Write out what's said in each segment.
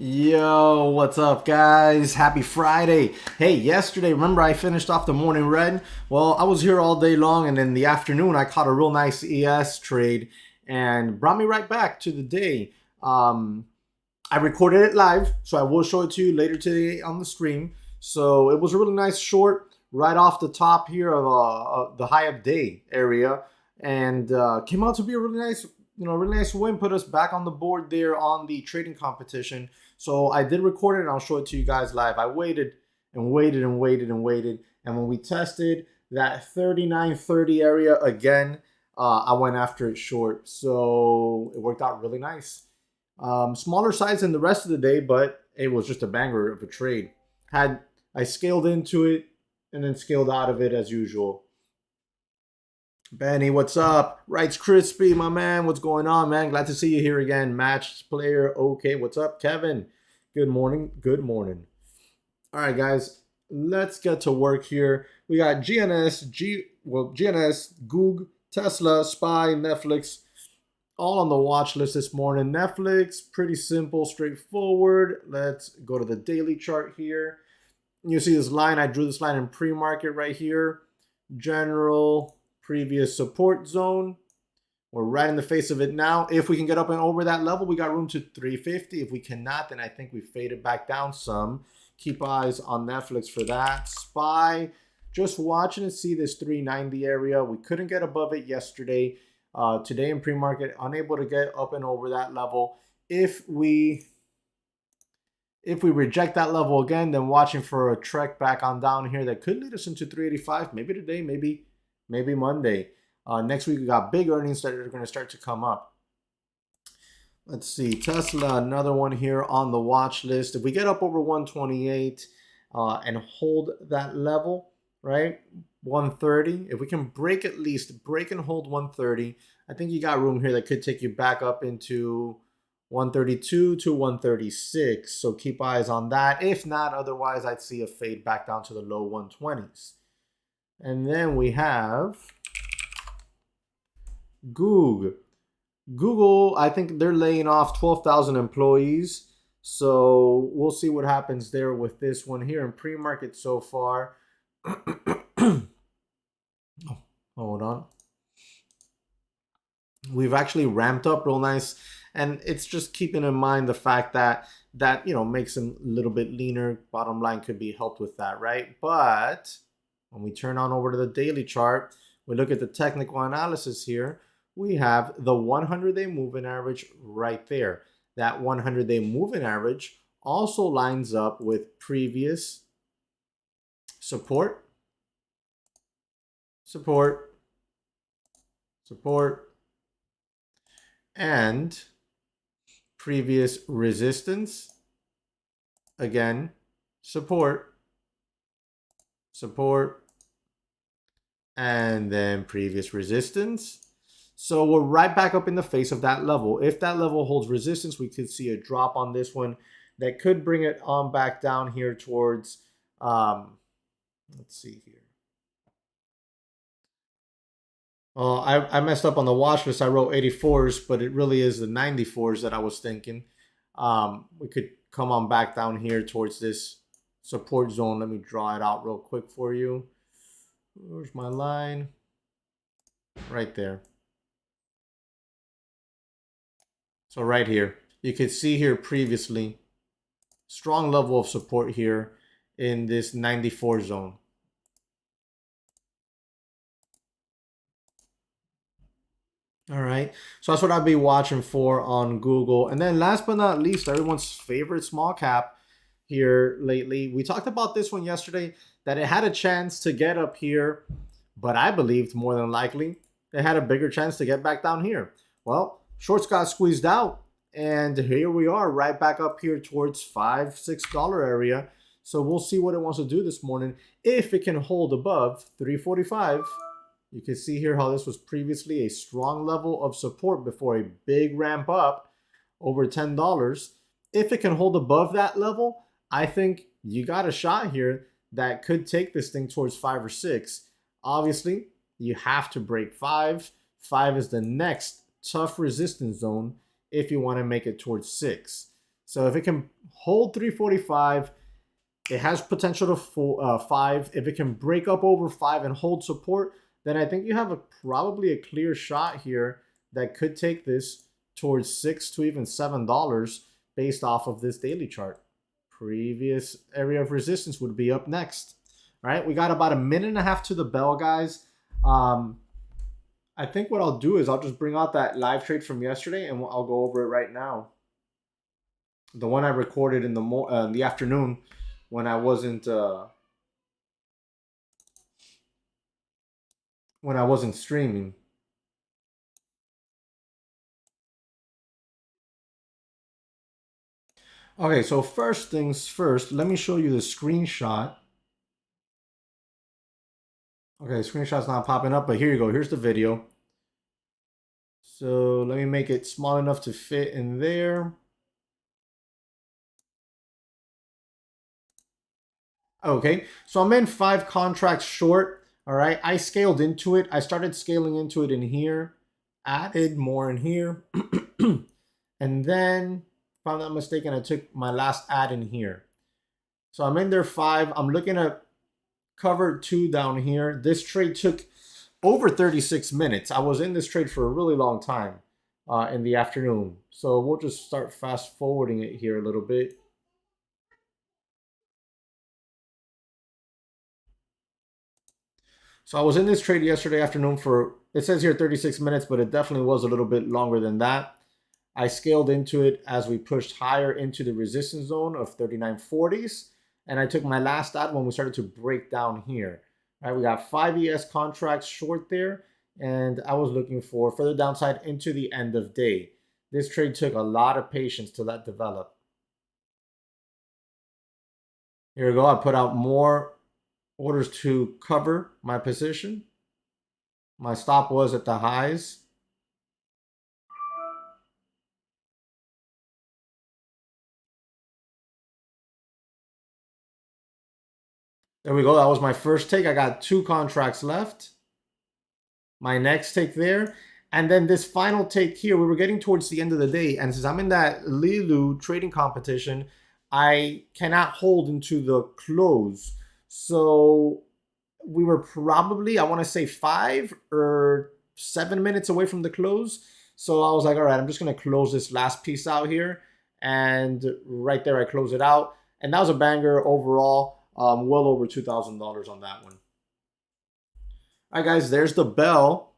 Yo, what's up, guys? Happy Friday. Hey, yesterday, remember I finished off the morning red? Well, I was here all day long, and in the afternoon, I caught a real nice ES trade and brought me right back to the day. I recorded it live, so I will show it to you later today on the stream. So it was a really nice short right off the top here of the high of day area, and came out to be a really nice, really nice win. Put us back on the board there on the trading competition. So I did record it, and I'll show it to you guys live. I waited and waited and waited and waited, and when we tested that 39.30 area again, I went after it short. So it worked out really nice. Smaller size than the rest of the day, but it was just a banger of a trade. I scaled into it and then scaled out of it as usual. Benny, what's up? Writes Crispy, my man. What's going on, man? Glad to see you here again. Matched player. Okay, what's up, Kevin? Good morning. Good morning. All right, guys. Let's get to work here. We got GNS, Goog, Tesla, SPY, Netflix, all on the watch list this morning. Netflix, pretty simple, straightforward. Let's go to the daily chart here. You see this line. I drew this line in pre-market right here. General previous support zone. We're right in the face of it now. If we can get up and over that level, we got room to 350. If we cannot, then I think we faded back down some. Keep eyes on Netflix for that. SPY, just watching to see this 390 area. We couldn't get above it yesterday. Today in pre-market, unable to get up and over that level. If we reject that level again, then watching for a trek back on down here that could lead us into 385. Maybe today, maybe Monday. Next week, we got big earnings that are going to start to come up. Let's see. Tesla, another one here on the watch list. If we get up over 128 and hold that level, right, 130, if we can break and hold 130, I think you got room here that could take you back up into 132 to 136. So keep eyes on that. If not, otherwise, I'd see a fade back down to the low 120s. And then we have Google. Google, I think they're laying off 12,000 employees. So we'll see what happens there with this one here in pre-market so far. Oh, hold on. We've actually ramped up real nice. And it's just keeping in mind the fact that makes them a little bit leaner. Bottom line could be helped with that, right? But when we turn on over to the daily chart, we look at the technical analysis here. We have the 100-day moving average right there. That 100-day moving average also lines up with previous support, and previous resistance. Again, support, and then previous resistance. So we're right back up in the face of that level. If that level holds resistance, we could see a drop on this one that could bring it on back down here towards, let's see here. I messed up on the watch list. I wrote 84s, but it really is the 94s that I was thinking. We could come on back down here towards this support zone. Let me draw it out real quick for you. Where's my line? Right there. So right here, you can see here previously, strong level of support here in this 94 zone. All right, so that's what I'll be watching for on Google. And then last but not least, everyone's favorite small cap here lately. We talked about this one yesterday, that it had a chance to get up here, but I believed more than likely it had a bigger chance to get back down here. Well, shorts got squeezed out, and here we are right back up here towards $5-6 area. So we'll see what it wants to do this morning. If it can hold above 345, you can see here how this was previously a strong level of support before a big ramp up over $10. If it can hold above that level, I think you got a shot here that could take this thing towards 5 or 6. Obviously, you have to break 5. 5 is the next tough resistance zone if you want to make it towards 6. So if it can hold 345, it has potential to 5. If it can break up over 5 and hold support, then I think you have probably a clear shot here that could take this towards $6 to even $7 based off of this daily chart. Previous area of resistance would be up next. All right, we got about a minute and a half to the bell, guys. I think what I'll do is I'll just bring out that live trade from yesterday and I'll go over it right now. The one I recorded in the afternoon when I wasn't streaming. Okay, so first things first, let me show you the screenshot. Okay, screenshot's not popping up, but here you go. Here's the video. So let me make it small enough to fit in there. Okay, so I'm in 5 contracts short. All right, I scaled into it. I started scaling into it in here, added more in here. And then, if I'm not mistaken, I took my last add in here. So I'm in there 5. I'm looking at cover 2 down here. This trade took over 36 minutes. I was in this trade for a really long time in the afternoon. So we'll just start fast forwarding it here a little bit. So I was in this trade yesterday afternoon for, it says here 36 minutes, but it definitely was a little bit longer than that. I scaled into it as we pushed higher into the resistance zone of 39.40s. And I took my last add when we started to break down here. All right, we got 5 ES contracts short there. And I was looking for further downside into the end of day. This trade took a lot of patience to let develop. Here we go. I put out more orders to cover my position. My stop was at the highs. There we go. That was my first take. I got 2 contracts left. My next take there. And then this final take here, we were getting towards the end of the day. And since I'm in that Lilu trading competition, I cannot hold into the close. So we were probably, I want to say 5 or 7 minutes away from the close. So I was like, all right, I'm just going to close this last piece out here. And right there, I close it out. And that was a banger overall. Well over $2,000 on that one. All right, guys, there's the bell.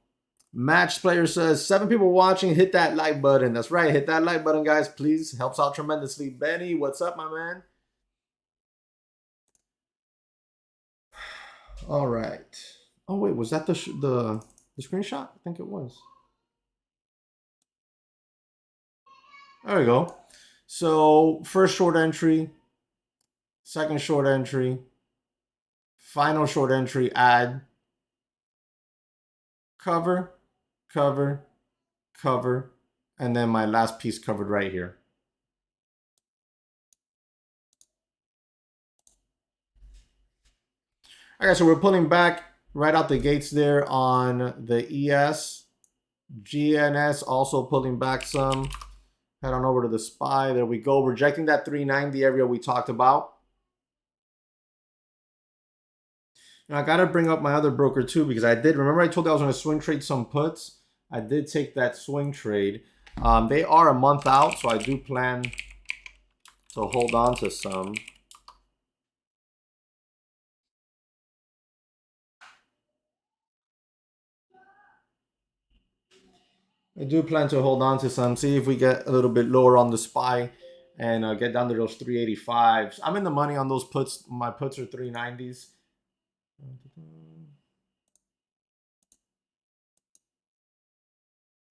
Match player says 7 people watching. Hit that like button. That's right. Hit that like button, guys. Please. Helps out tremendously. Benny, what's up, my man? All right. Oh wait, was that the screenshot? I think it was. There we go. So first short entry, second short entry, final short entry, add, cover, cover, cover, and then my last piece covered right here. All right, so we're pulling back right out the gates there on the ES. GNS also pulling back some. Head on over to the SPY. There we go. Rejecting that 390 area we talked about. Now I got to bring up my other broker too because I did. Remember I told you I was going to swing trade some puts? I did take that swing trade. They are a month out, so I do plan to hold on to some. I do plan to hold on to some, see if we get a little bit lower on the SPY and get down to those 385s. I'm in the money on those puts. My puts are 390s.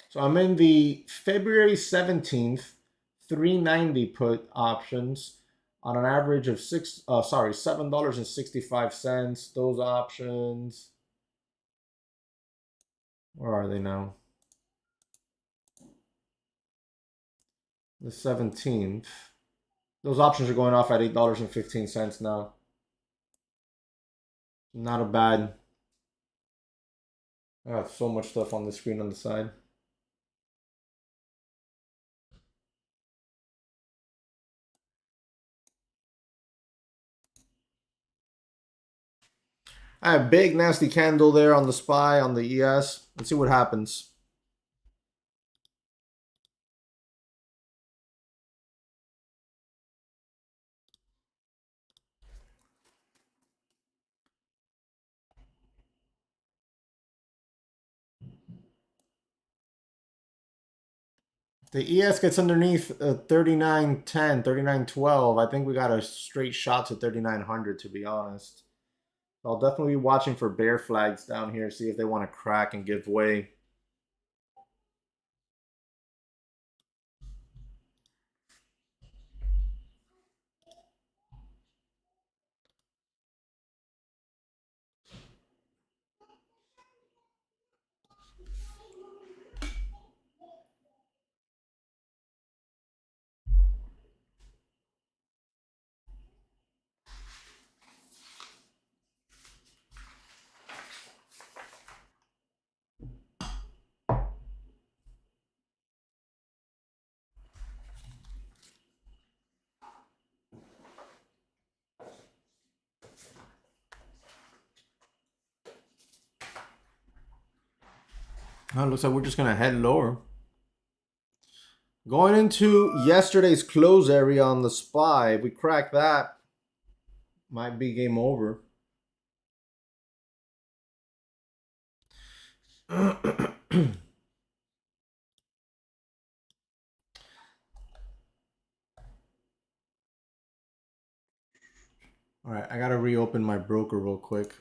So I'm in the February 17th 390 put options on an average of $7.65. Those options, where are they now? The 17th. Those options are going off at $8.15 now. Not a bad. I have so much stuff on the screen on the side. I have a big nasty candle there on the SPY on the ES. Let's see what happens. The ES gets underneath 39.10, 39.12. I think we got a straight shot to 3900, to be honest. I'll definitely be watching for bear flags down here, see if they want to crack and give way. Oh, looks like we're just going to head lower. Going into yesterday's close area on the SPY, if we crack that, might be game over. All right, I got to reopen my broker real quick.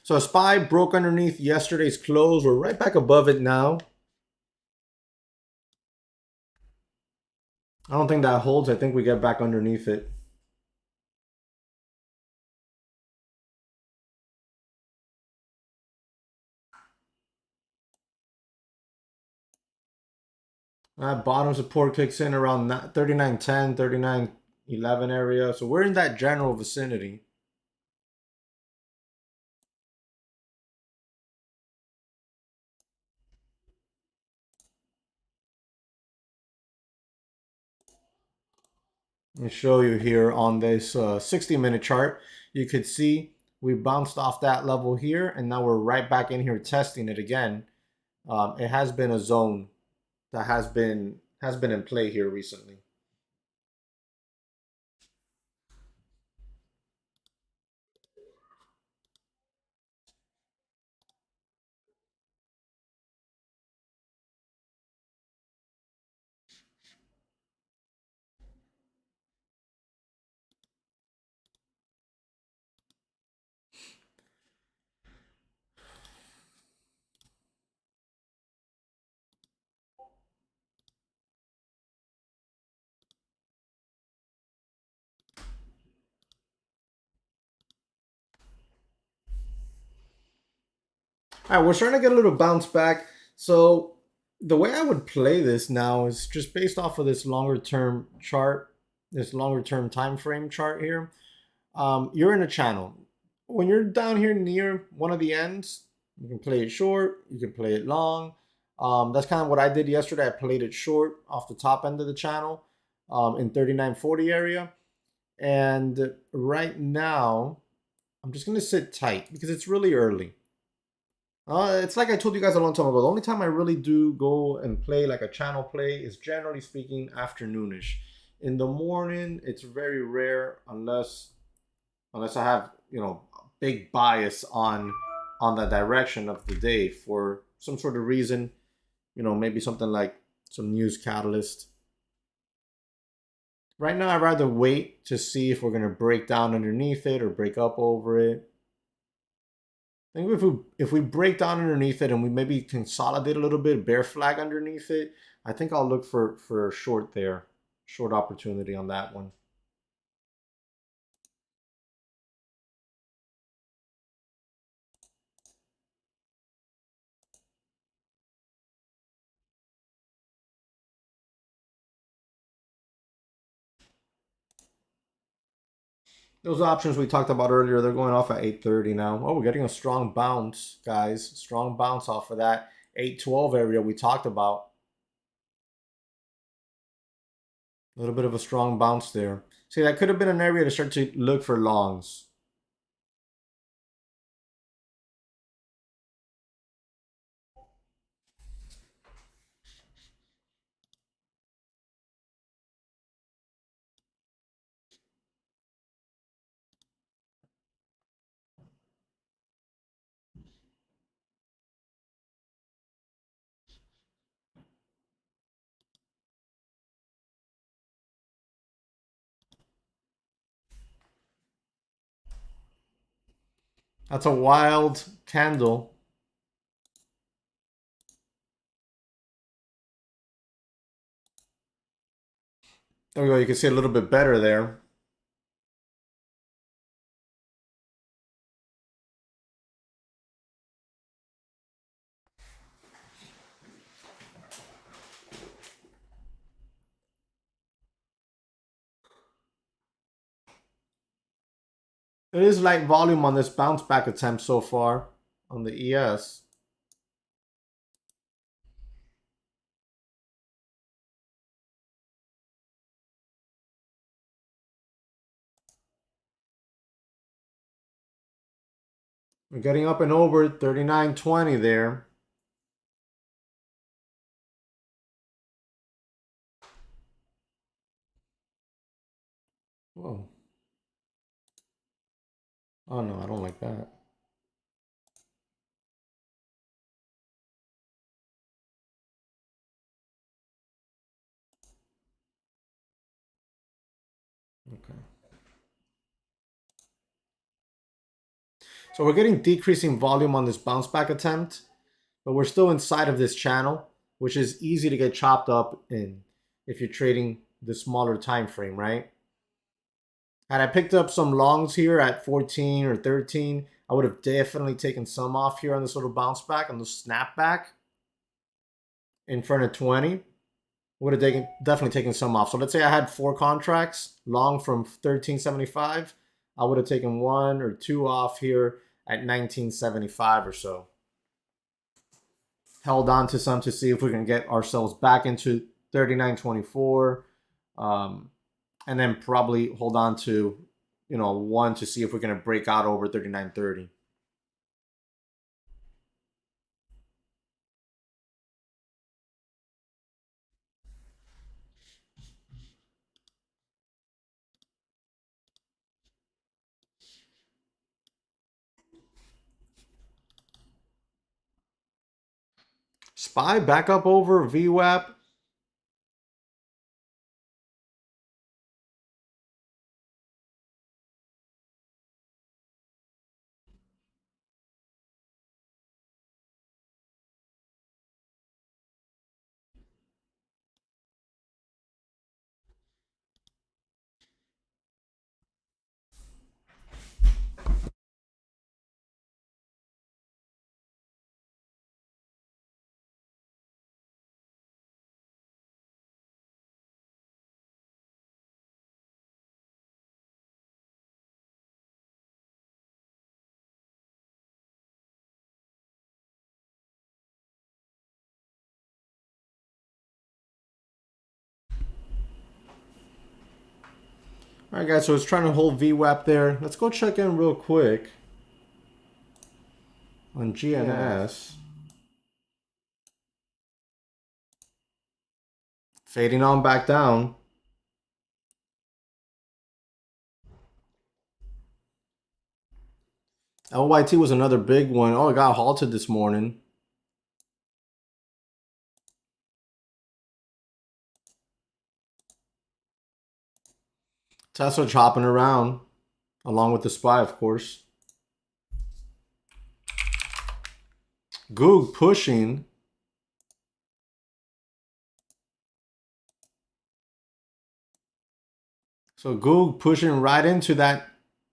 So SPY broke underneath yesterday's close. We're right back above it now. I don't think that holds. I think we get back underneath it. Bottom support kicks in around 39.10, 39.11 area. So we're in that general vicinity. Let me show you here on this 60-minute chart. You could see we bounced off that level here, and now we're right back in here testing it again. It has been a zone that has been in play here recently. All right, we're starting to get a little bounce back. So the way I would play this now is just based off of this longer term chart, this longer term time frame chart here. You're in a channel. When you're down here near one of the ends, you can play it short, you can play it long. That's kind of what I did yesterday. I played it short off the top end of the channel in 3940 area. And right now, I'm just going to sit tight because it's really early. It's like I told you guys a long time ago. The only time I really do go and play like a channel play is generally speaking afternoonish. In the morning, it's very rare unless I have big bias on the direction of the day for some sort of reason. Maybe something like some news catalyst. Right now, I'd rather wait to see if we're gonna break down underneath it or break up over it. I think if we break down underneath it and we maybe consolidate a little bit, bear flag underneath it, I think I'll look for a short there, short opportunity on that one. Those options we talked about earlier, they're going off at 8:30 now. Oh, we're getting a strong bounce, guys. Strong bounce off of that 8:12 area we talked about. A little bit of a strong bounce there. See, that could have been an area to start to look for longs. That's a wild candle. There we go. You can see a little bit better there. It is light volume on this bounce back attempt so far on the ES. We're getting up and over 39.20 there. Whoa. Oh no, I don't like that. Okay. So we're getting decreasing volume on this bounce back attempt, but we're still inside of this channel, which is easy to get chopped up in if you're trading the smaller time frame, right? Had I picked up some longs here at 14 or 13, I would have definitely taken some off here on this little bounce back, on the snapback in front of 20. Would have definitely taken some off. So let's say I had 4 contracts long from 1375. I would have taken 1 or 2 off here at 1975 or so. Held on to some to see if we can get ourselves back into 39.24. And then probably hold on to, 1 to see if we're going to break out over 39.30. SPY back up over VWAP. All right, guys, so it's trying to hold VWAP there. Let's go check in real quick on GNS. Fading on back down. LYT was another big one. Oh, it got halted this morning. Tesla chopping around, along with the SPY, of course. Goog pushing. So Goog pushing right into that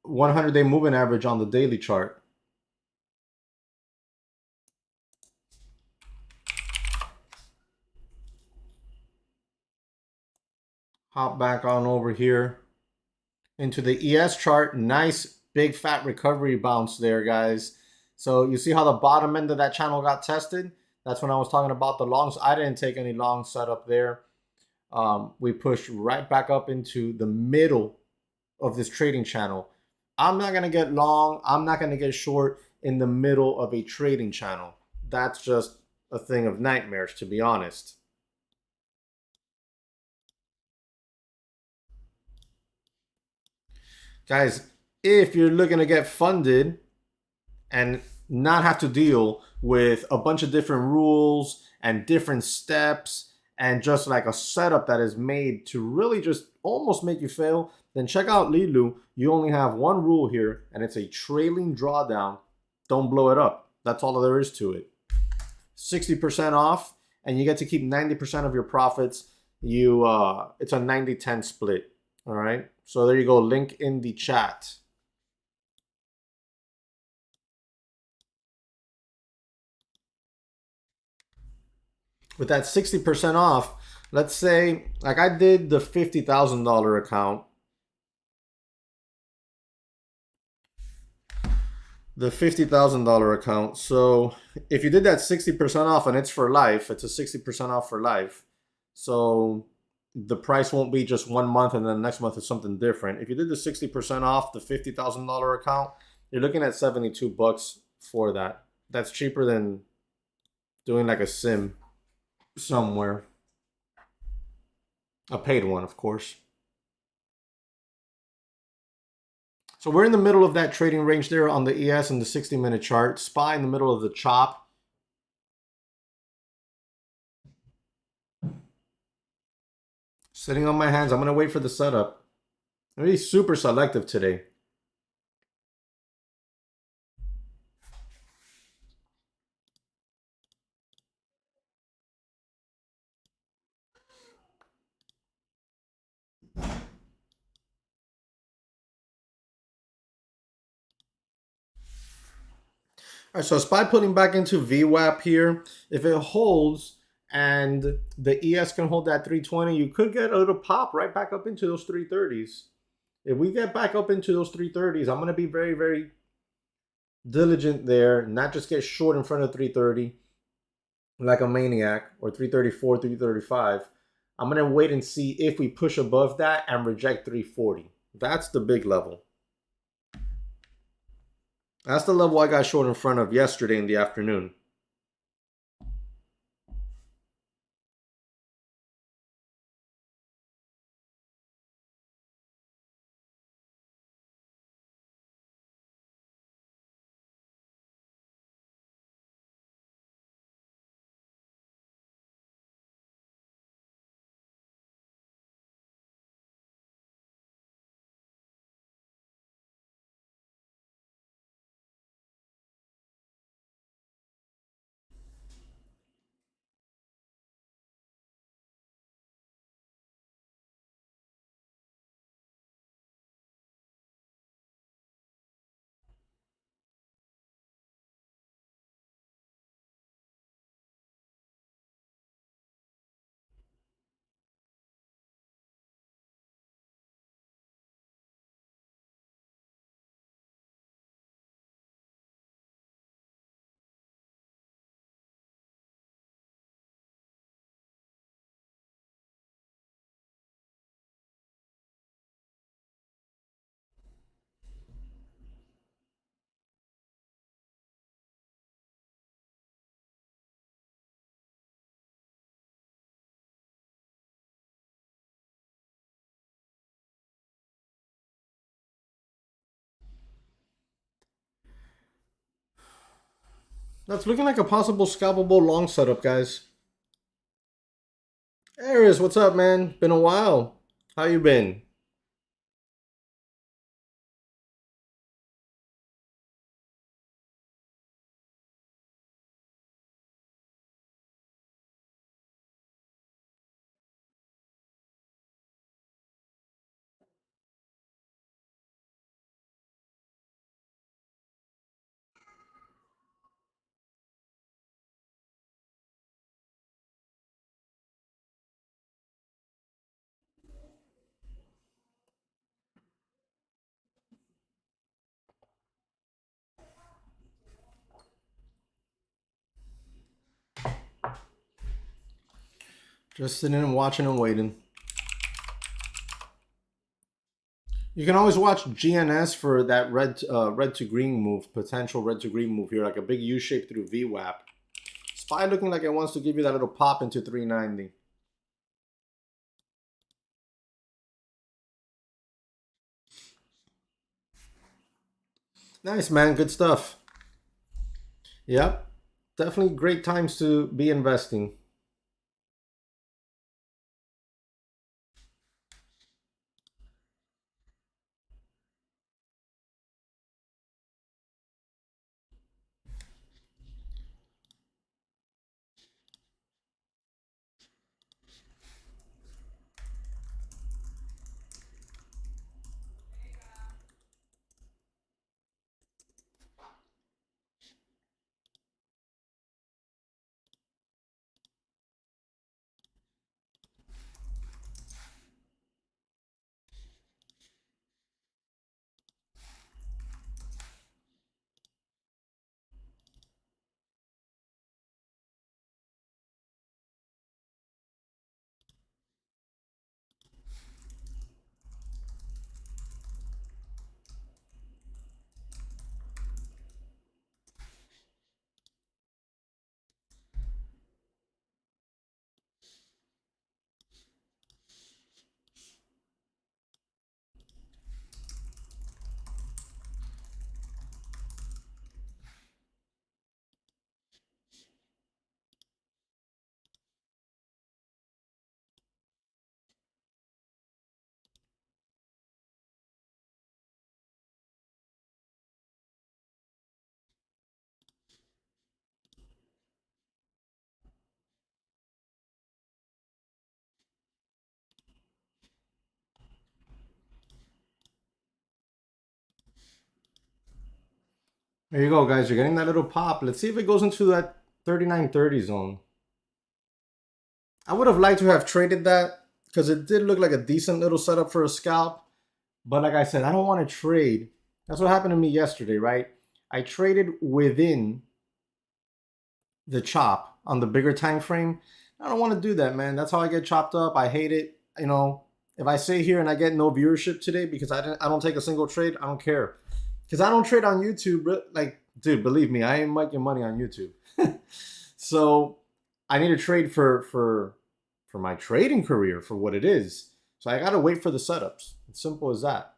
100-day moving average on the daily chart. Hop back on over here into the ES chart. Nice big fat recovery bounce there, guys. So you see how the bottom end of that channel got tested? That's when I was talking about the longs. I didn't take any long setup there. We pushed right back up into the middle of this trading channel. I'm not going to get long. I'm not going to get short in the middle of a trading channel. That's just a thing of nightmares, to be honest. Guys, if you're looking to get funded and not have to deal with a bunch of different rules and different steps and just like a setup that is made to really just almost make you fail, then check out Lilu. You only have one rule here, and it's a trailing drawdown. Don't blow it up. That's all there is to it. 60% off, and you get to keep 90% of your profits. It's a 90-10 split. All right. So there you go. Link in the chat. With that 60% off, let's say, like I did the $50,000 account. The $50,000 account. So if you did that 60% off and it's for life, it's a 60% off for life. So the price won't be just 1 month and then the next month is something different. If you did the 60% off the $50,000 account, you're looking at $72 for that. That's cheaper than doing like a sim somewhere. A paid one, of course. So we're in the middle of that trading range there on the ES and the 60-minute chart. SPY in the middle of the chop. Sitting on my hands. I'm going to wait for the setup. I'm going to be super selective today. All right, so SPY putting back into VWAP here. If it holds and the ES can hold that 320, you could get a little pop right back up into those 330s. If we get back up into those 330s, I'm going to be very, very diligent there, not just get short in front of 330 like a maniac, or 334, 335. I'm going to wait and see if we push above that and reject 340. That's the big level. That's the level I got short in front of yesterday in the afternoon. That's looking like a possible scalpable long setup, guys. Aries, what's up, man? Been a while. How you been? Just sitting and watching and waiting. You can always watch GNS for that red to green move, potential red to green move here, like a big U shape through VWAP. SPY looking like it wants to give you that little pop into 390. Nice, man. Good stuff. Yep. Definitely great times to be investing. There you go, guys. You're getting that little pop. Let's see if it goes into that 3930 zone. I would have liked to have traded that because it did look like a decent little setup for a scalp. But like I said, I don't want to trade. That's what happened to me yesterday, right? I traded within the chop on the bigger time frame. I don't want to do that, man. That's how I get chopped up. I hate it. You know, if I sit here and I get no viewership today because I don't take a single trade, I don't care. Because I don't trade on YouTube. Like, dude, believe me, I ain't making money on YouTube. So I need to trade for my trading career for what it is. So I gotta wait for the setups. It's simple as that.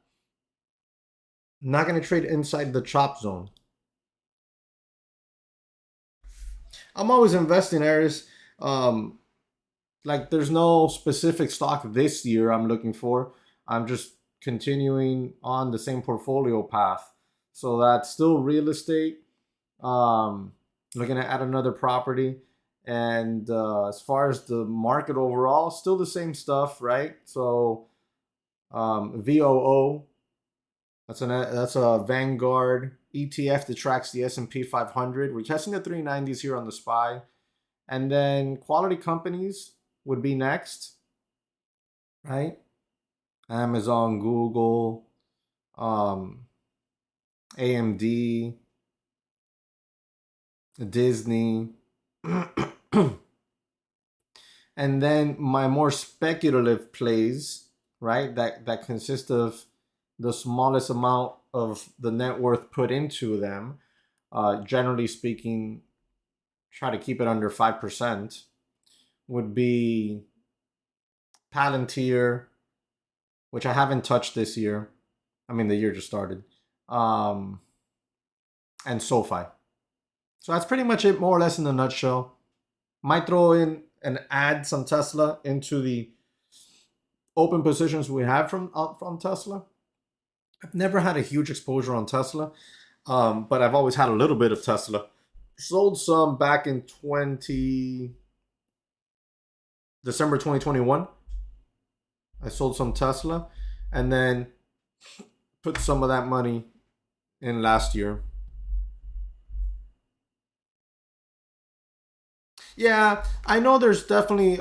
I'm not gonna trade inside the chop zone. I'm always investing, Aries. Um, like there's no specific stock this year I'm looking for. I'm just continuing on the same portfolio path. So that's still real estate. Um, Looking to add another property. And as far as the market overall, still the same stuff, right? So VOO, that's a Vanguard ETF that tracks the S&P 500. We're testing the 390s here on the SPY. And then quality companies would be next, right? Amazon, Google, um, AMD, Disney. And then my more speculative plays, right? That consist of the smallest amount of the net worth put into them. Generally speaking, try to keep it under 5%. Would be Palantir, which I haven't touched this year. I mean, the year just started. And SoFi. So that's pretty much it, more or less in a nutshell. Might throw in and add some Tesla into the open positions we have from Tesla. I've never had a huge exposure on Tesla, but I've always had a little bit of Tesla. Sold some back in 20 December 2021. I sold some Tesla, and then put some of that money in last year. Yeah, I know there's definitely,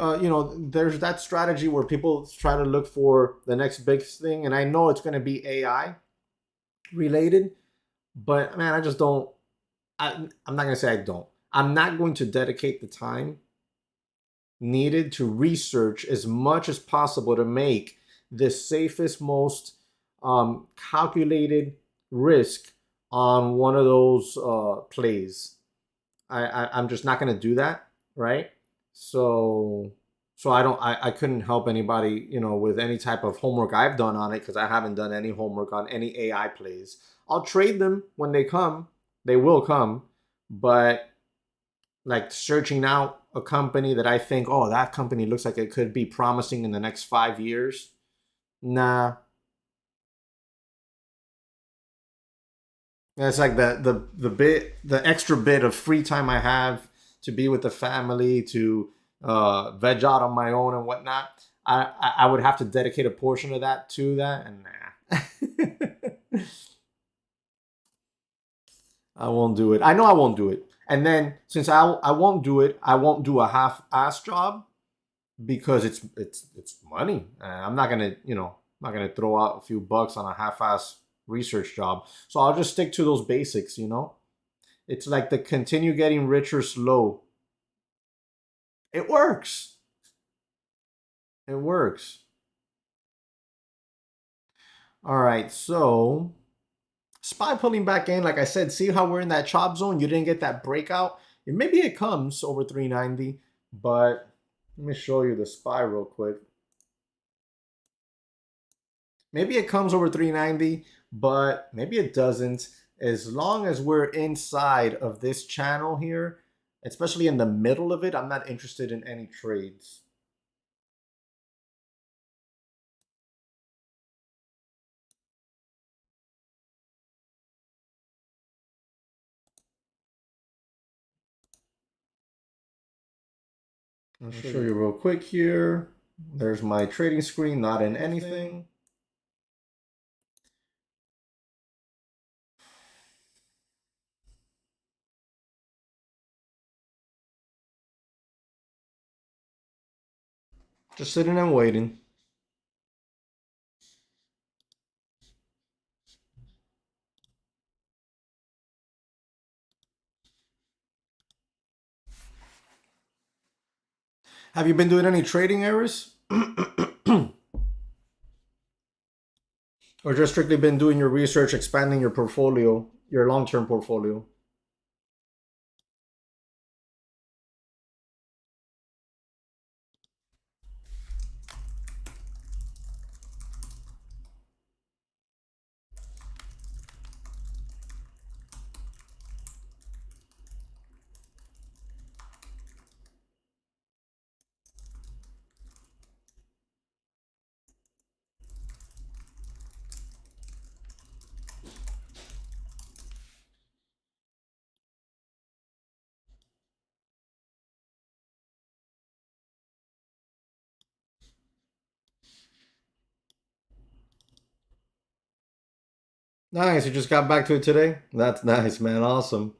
there's that strategy where people try to look for the next big thing, and I know it's going to be AI related, but man, I just don't. I'm not going to say I don't. I'm not going to dedicate the time needed to research as much as possible to make the safest, most calculated risk on one of those plays. I'm just not going to do that, right? So I couldn't help anybody, with any type of homework I've done on it because I haven't done any homework on any AI plays. I'll trade them when they come. They will come, but like searching out a company that I think, oh, that company looks like it could be promising in the next 5 years. Nah, it's like the extra bit of free time I have to be with the family, to veg out on my own and whatnot. I would have to dedicate a portion of that to that, and nah. I won't do it. I know I won't do it. And then since I won't do it, I won't do a half-ass job because it's money. I'm not gonna not gonna throw out a few bucks on a half-ass research job. So I'll just stick to those basics. It's like the continue getting richer slow. It works. It works. All right, so SPY pulling back in. Like I said, see how we're in that chop zone. You didn't get that breakout. Maybe it comes over 390, but let me show you the SPY real quick. Maybe it comes over 390, but maybe it doesn't. As long as we're inside of this channel here, especially in the middle of it, I'm not interested in any trades. I'll show you real quick here. There's my trading screen, not in anything. Just sitting and waiting. Have you been doing any trading errors? Or just strictly been doing your research, expanding your portfolio, your long-term portfolio? Nice. You just got back to it today? That's nice, man. Awesome.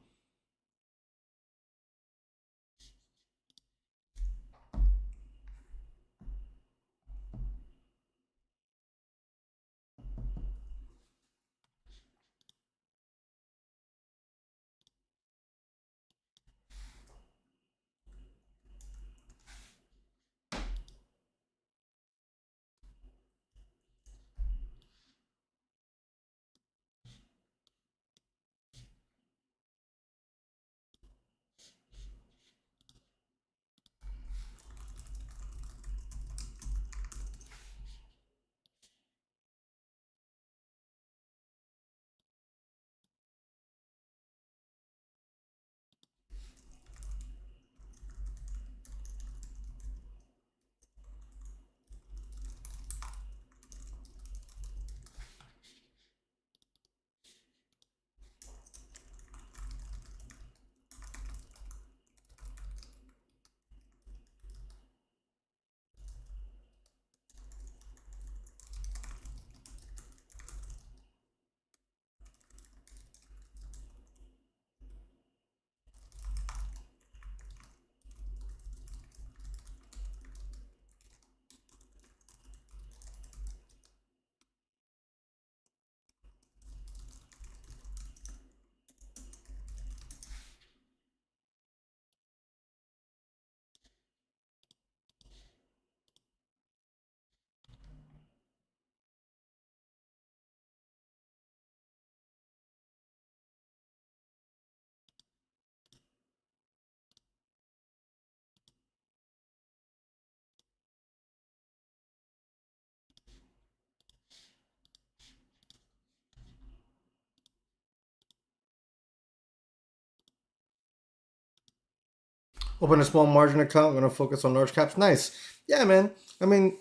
Open a small margin account. Gonna focus on large caps. Nice. Yeah, man. I mean,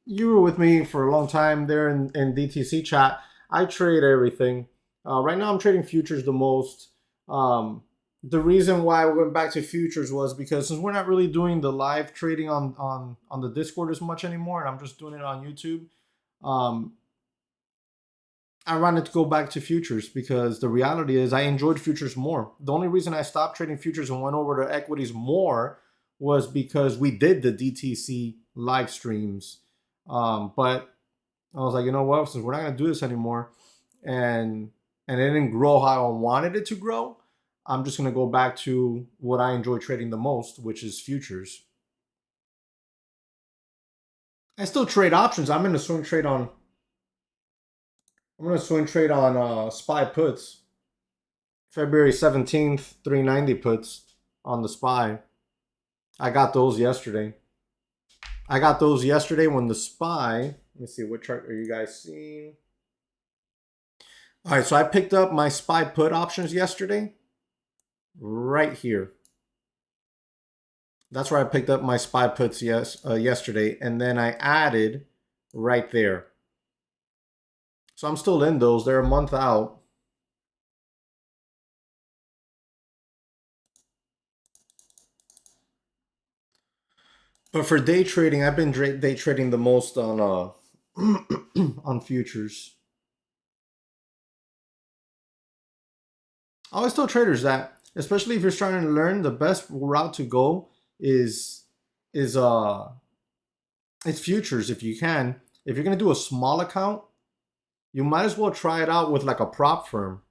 you were with me for a long time there in DTC chat. I trade everything. Right now, I'm trading futures the most. Um, the reason why I went back to futures was because since we're not really doing the live trading on the Discord as much anymore, and I'm just doing it on YouTube. Um, I wanted to go back to futures because the reality is I enjoyed futures more. The only reason I stopped trading futures and went over to equities more was because we did the DTC live streams. But I was like, you know what? Since we're not gonna do this anymore, and it didn't grow how I wanted it to grow, I'm just gonna go back to what I enjoy trading the most, which is futures. I still trade options. I'm in a swing trade on SPY puts. February 17th, 390 puts on the SPY. I got those yesterday. When the SPY, let me see, what chart are you guys seeing? All right, so I picked up my SPY put options yesterday, right here. That's where I picked up my SPY puts yesterday, and then I added right there. So I'm still in those. They're a month out. But for day trading, I've been day trading the most on on futures. I always tell traders that, especially if you're starting to learn, the best route to go is is uh it's futures if you can. If you're gonna do a small account, you might as well try it out with like a prop firm.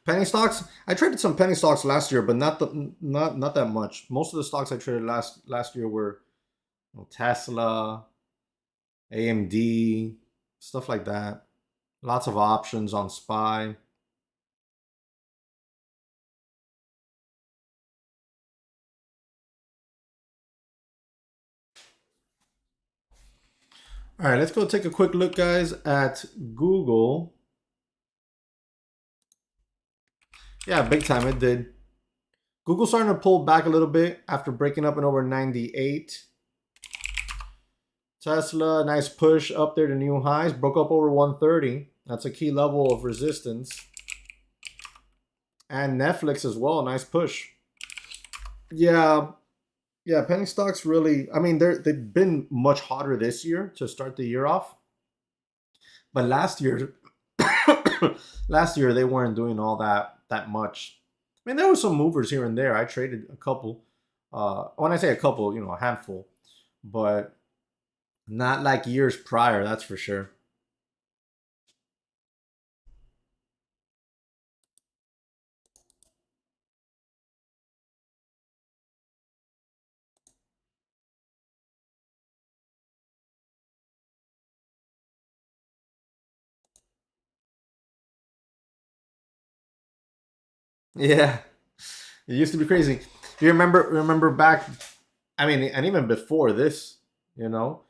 Penny stocks. I traded some penny stocks last year, but not that much. Most of the stocks I traded last year were Tesla, AMD, stuff like that. Lots of options on SPY. All right, let's go take a quick look, guys, at Google. Yeah, big time it did. Google starting to pull back a little bit after breaking up in over 98. Tesla, nice push up there to new highs. Broke up over 130. That's a key level of resistance. And Netflix as well, nice push. Yeah, yeah, penny stocks really, I mean, they've been much hotter this year to start the year off. But last year, last year they weren't doing all that much. I mean, there were some movers here and there. I traded a couple. When I say a couple, a handful, but not like years prior. That's for sure. Yeah, it used to be crazy. You remember back? I mean, and even before this, you know,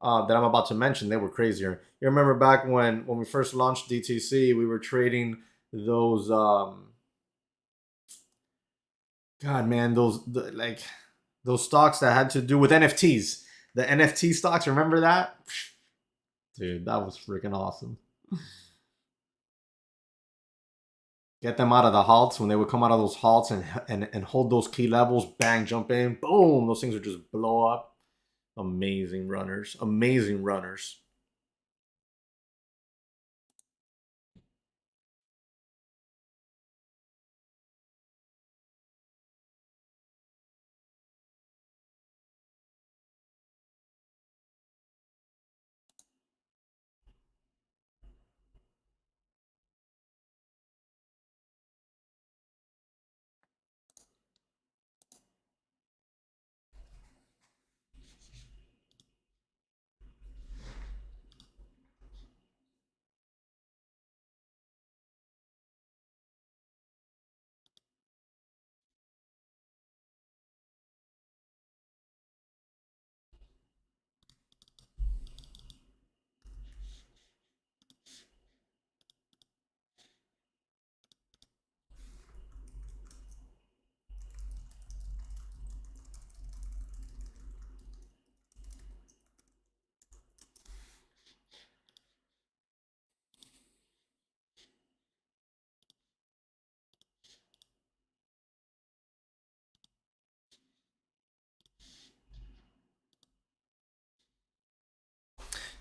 that I'm about to mention, they were crazier. You remember back when we first launched DTC, we were trading those God, man, like those stocks that had to do with NFTs. The NFT stocks, remember that? Dude, that was freaking awesome. Get them out of the halts when they would come out of those halts and hold those key levels, bang, jump in, boom, those things would just blow up. Amazing runners. Amazing runners.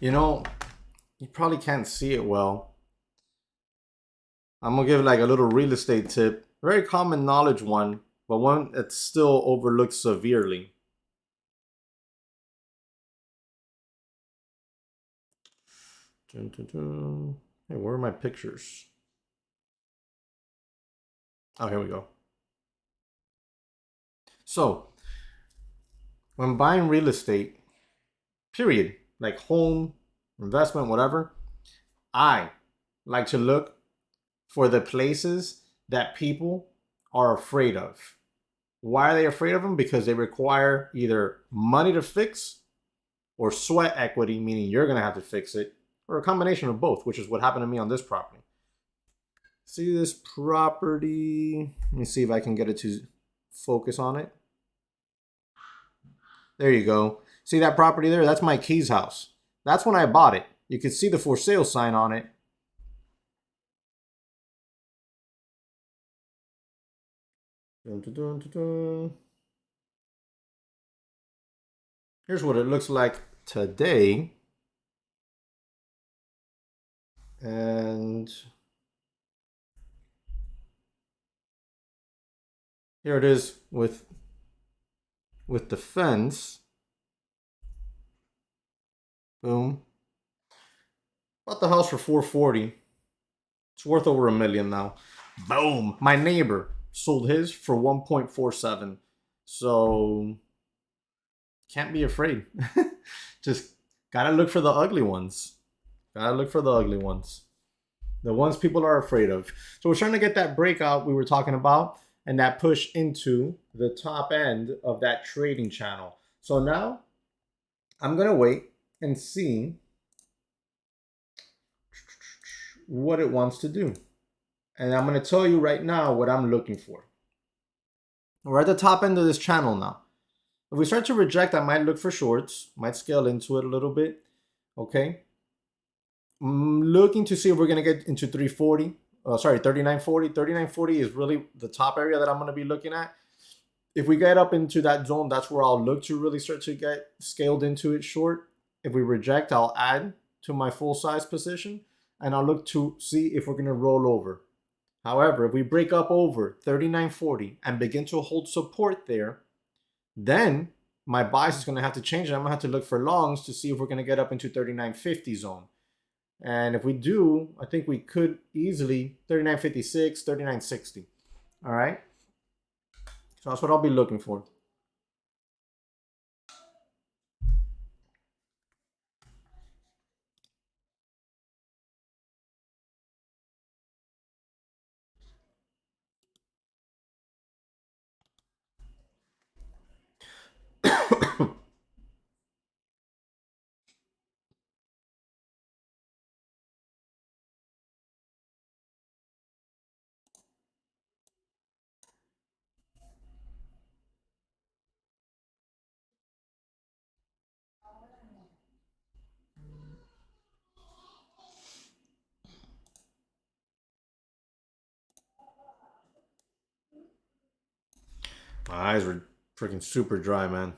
You know, you probably can't see it well. I'm gonna give like a little real estate tip. Very common knowledge one, but one that's still overlooked severely. Dun, dun, dun. Hey, where are my pictures? Oh, here we go. So, when buying real estate, period, like home, investment, whatever, I like to look for the places that people are afraid of. Why are they afraid of them? Because they require either money to fix or sweat equity, meaning you're going to have to fix it, or a combination of both, which is what happened to me on this property. See this property? Let me see if I can get it to focus on it. There you go. See that property there? That's my Keys house. That's when I bought it. You can see the for sale sign on it. Dun, dun, dun, dun, dun. Here's what it looks like today. And here it is with the fence. Boom. Bought the house for $440. It's worth over $1 million now. Boom. My neighbor sold his for 1.47. So can't be afraid. Just gotta look for the ugly ones. Gotta look for the ugly ones. The ones people are afraid of. So we're trying to get that breakout we were talking about and that push into the top end of that trading channel. So now I'm gonna wait and see what it wants to do. And I'm going to tell you right now what I'm looking for. We're at the top end of this channel now. If we start to reject, I might look for shorts, might scale into it a little bit. Okay. I'm looking to see if we're going to get into 340. Sorry, 3940. 3940 is really the top area that I'm going to be looking at. If we get up into that zone, that's where I'll look to really start to get scaled into it short. If we reject, I'll add to my full size position and I'll look to see if we're going to roll over. However, if we break up over 3940 and begin to hold support there, then my bias is going to have to change. And I'm going to have to look for longs to see if we're going to get up into 3950 zone. And if we do, I think we could easily 3956, 3960. All right. So that's what I'll be looking for. My eyes were freaking super dry, man.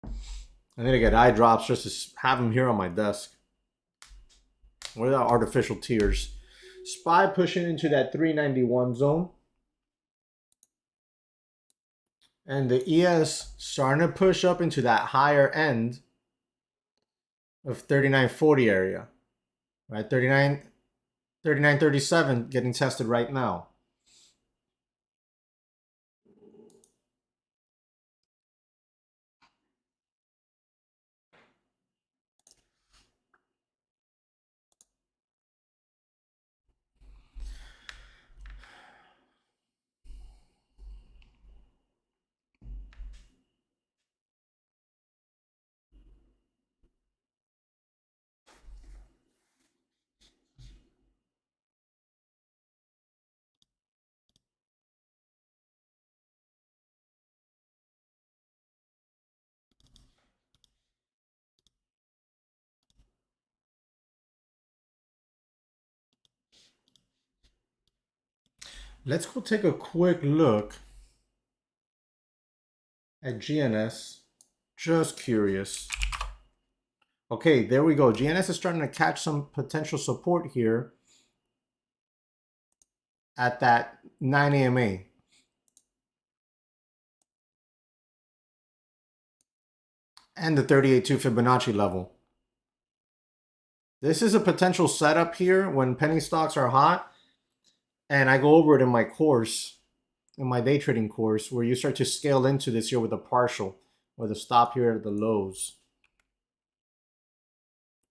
I need to get eye drops just to have them here on my desk. Without artificial tears. SPY pushing into that 391 zone. And the ES starting to push up into that higher end of 3940 area. Right? 3937 getting tested right now. Let's go take a quick look at GNS. Just curious. Okay, there we go. GNS is starting to catch some potential support here at that 9 AMA. And the 38.2 Fibonacci level. This is a potential setup here when penny stocks are hot. And I go over it in my course, in my day trading course, where you start to scale into this here with a partial or the stop here at the lows.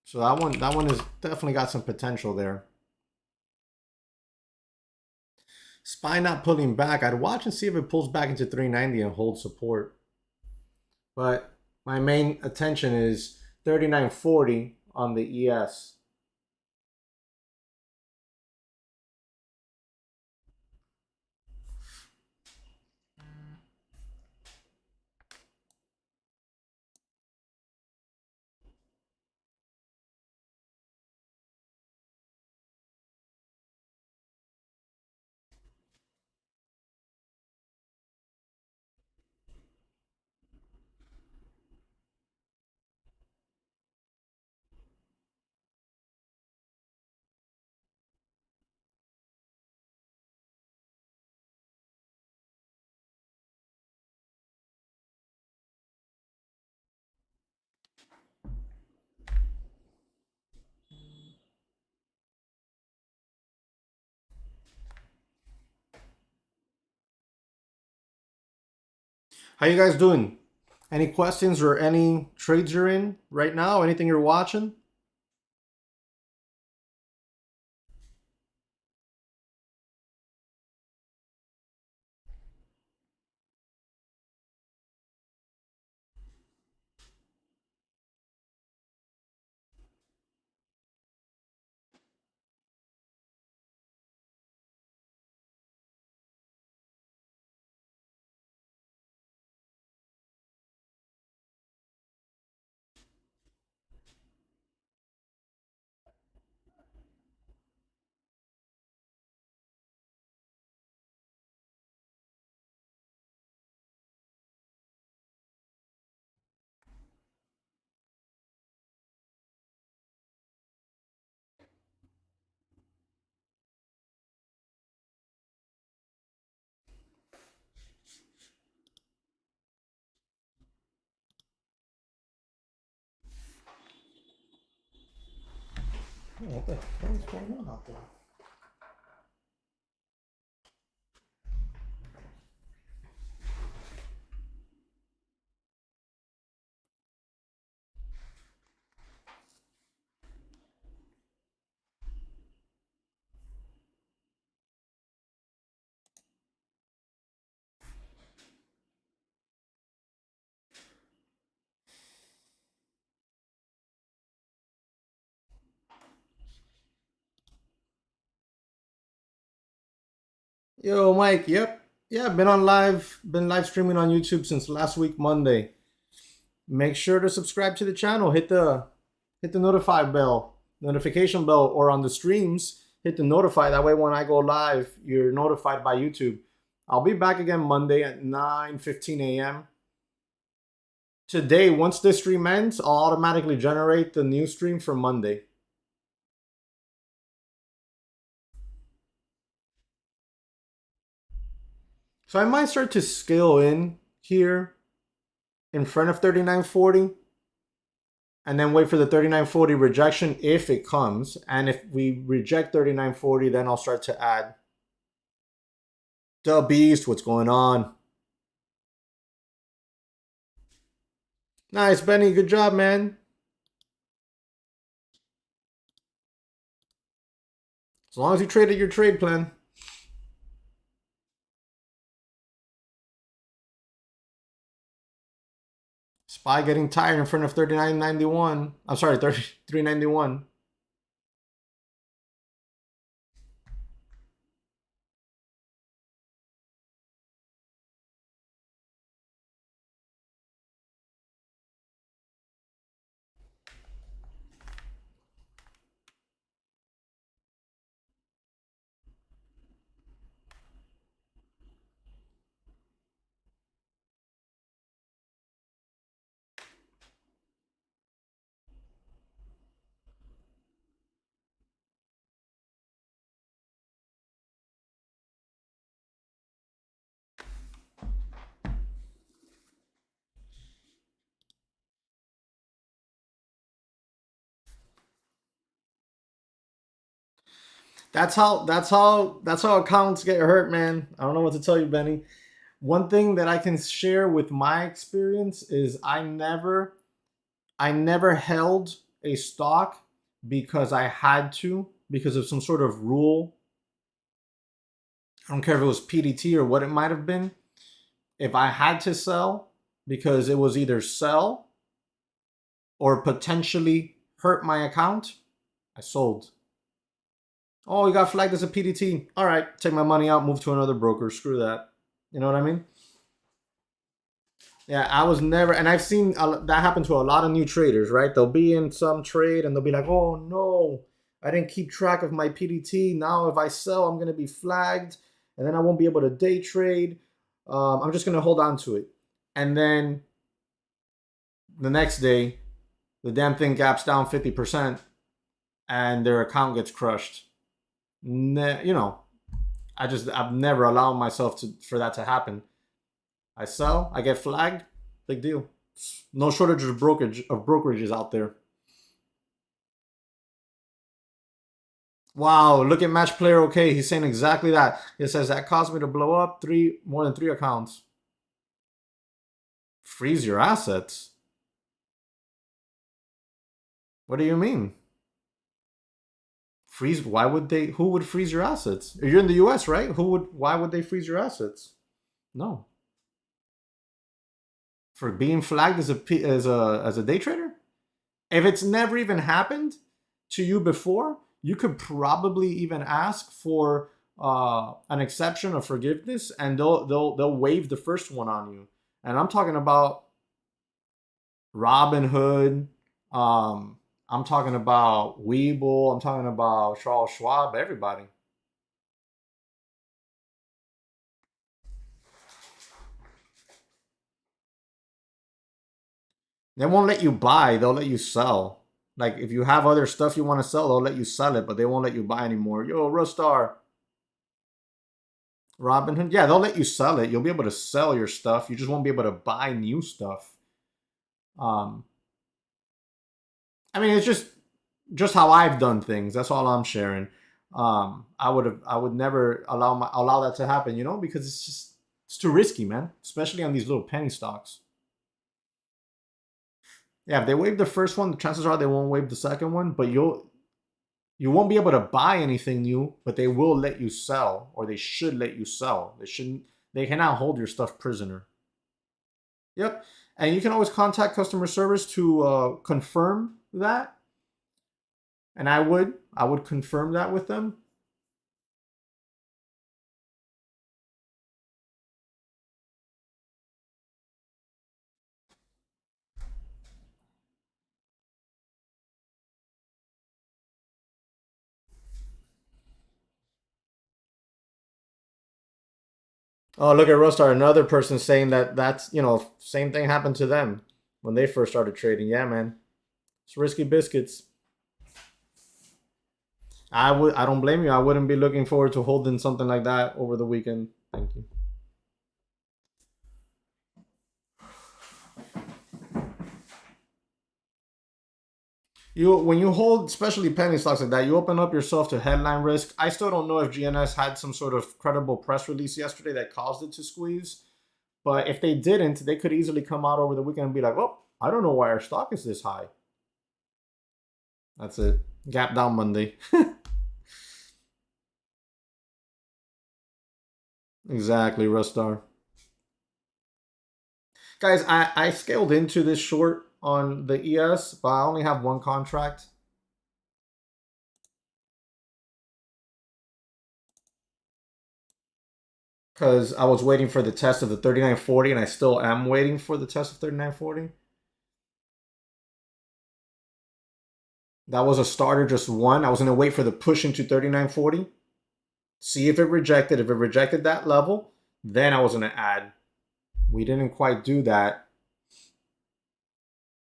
So that one has definitely got some potential there. SPY not pulling back. I'd watch and see if it pulls back into 390 and holds support. But my main attention is 39.40 on the ES. How you guys doing? Any questions or any trades you're in right now? Anything you're watching? What the hell is going on out there? Yo, Mike. Yep. Yeah, been live streaming on YouTube since last week Monday. Make sure to subscribe to the channel. Hit the notification bell, or on the streams, hit the notify. That way when I go live, you're notified by YouTube. I'll be back again Monday at 9:15 a.m. Today, once this stream ends, I'll automatically generate the new stream for Monday. So I might start to scale in here in front of 39.40 and then wait for the 39.40 rejection if it comes. And if we reject 39.40, then I'll start to add. The Beast, what's going on? Nice, Benny. Good job, man. As long as you traded your trade plan. SPY getting tired in front of 39.91. I'm sorry, 33.91. That's how accounts get hurt, man. I don't know what to tell you, Benny. One thing that I can share with my experience is I never held a stock because I had to, because of some sort of rule. I don't care if it was PDT or what it might have been. If I had to sell because it was either sell or potentially hurt my account, I sold. Oh, you got flagged as a PDT. All right, take my money out, move to another broker. Screw that. You know what I mean? Yeah, I was never, and I've seen that happen to a lot of new traders, right? They'll be in some trade and they'll be like, oh no, I didn't keep track of my PDT. Now, if I sell, I'm going to be flagged and then I won't be able to day trade. I'm just going to hold on to it. And then the next day, the damn thing gaps down 50% and their account gets crushed. You know, I've never allowed myself for that to happen. I sell, I get flagged, big deal. No shortage of brokerages out there. Wow, look at Match Player OK. He's saying exactly that. He says that caused me to blow up more than three accounts. Freeze your assets. What do you mean? Freeze? Why would they? Who would freeze your assets? You're in the U.S., right? Why would they freeze your assets? No. For being flagged as a day trader. If it's never even happened to you before, you could probably even ask for an exception or forgiveness, and they'll waive the first one on you. And I'm talking about Robinhood. I'm talking about Webull. I'm talking about Charles Schwab. Everybody. They won't let you buy. They'll let you sell. Like if you have other stuff you want to sell, they'll let you sell it, but they won't let you buy anymore. Yo, Rustar, Robinhood. Yeah, they'll let you sell it. You'll be able to sell your stuff. You just won't be able to buy new stuff. Um, I mean, it's just how I've done things. That's all I'm sharing. I would never allow that to happen, because it's too risky, man. Especially on these little penny stocks. Yeah, if they waive the first one, the chances are they won't waive the second one, but you won't be able to buy anything new, but they will let you sell, or they should let you sell. They cannot hold your stuff prisoner. Yep. And you can always contact customer service to confirm that. And I would confirm that with them. Oh, look at Rostar. Another person saying that's same thing happened to them when they first started trading. Yeah, man, it's risky biscuits. I don't blame you. I wouldn't be looking forward to holding something like that over the weekend. Thank you. When you hold, especially penny stocks like that, you open up yourself to headline risk. I still don't know if GNS had some sort of credible press release yesterday that caused it to squeeze. But if they didn't, they could easily come out over the weekend and be like, "Oh, I don't know why our stock is this high." That's it. Gap down Monday. Exactly, Rustar. Guys, I scaled into this short on the ES, but I only have one contract. Because I was waiting for the test of the 3940, and I still am waiting for the test of 3940. That was a starter, just one. I was going to wait for the push into 3940, see if it rejected. If it rejected that level, then I was going to add. We didn't quite do that.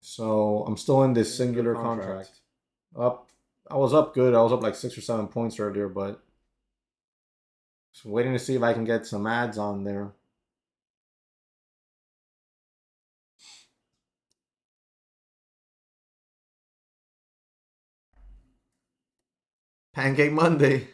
So I'm still in this singular contract. Up, I was up good. I was up like 6 or 7 points earlier, but just waiting to see if I can get some ads on there. Pancake Monday.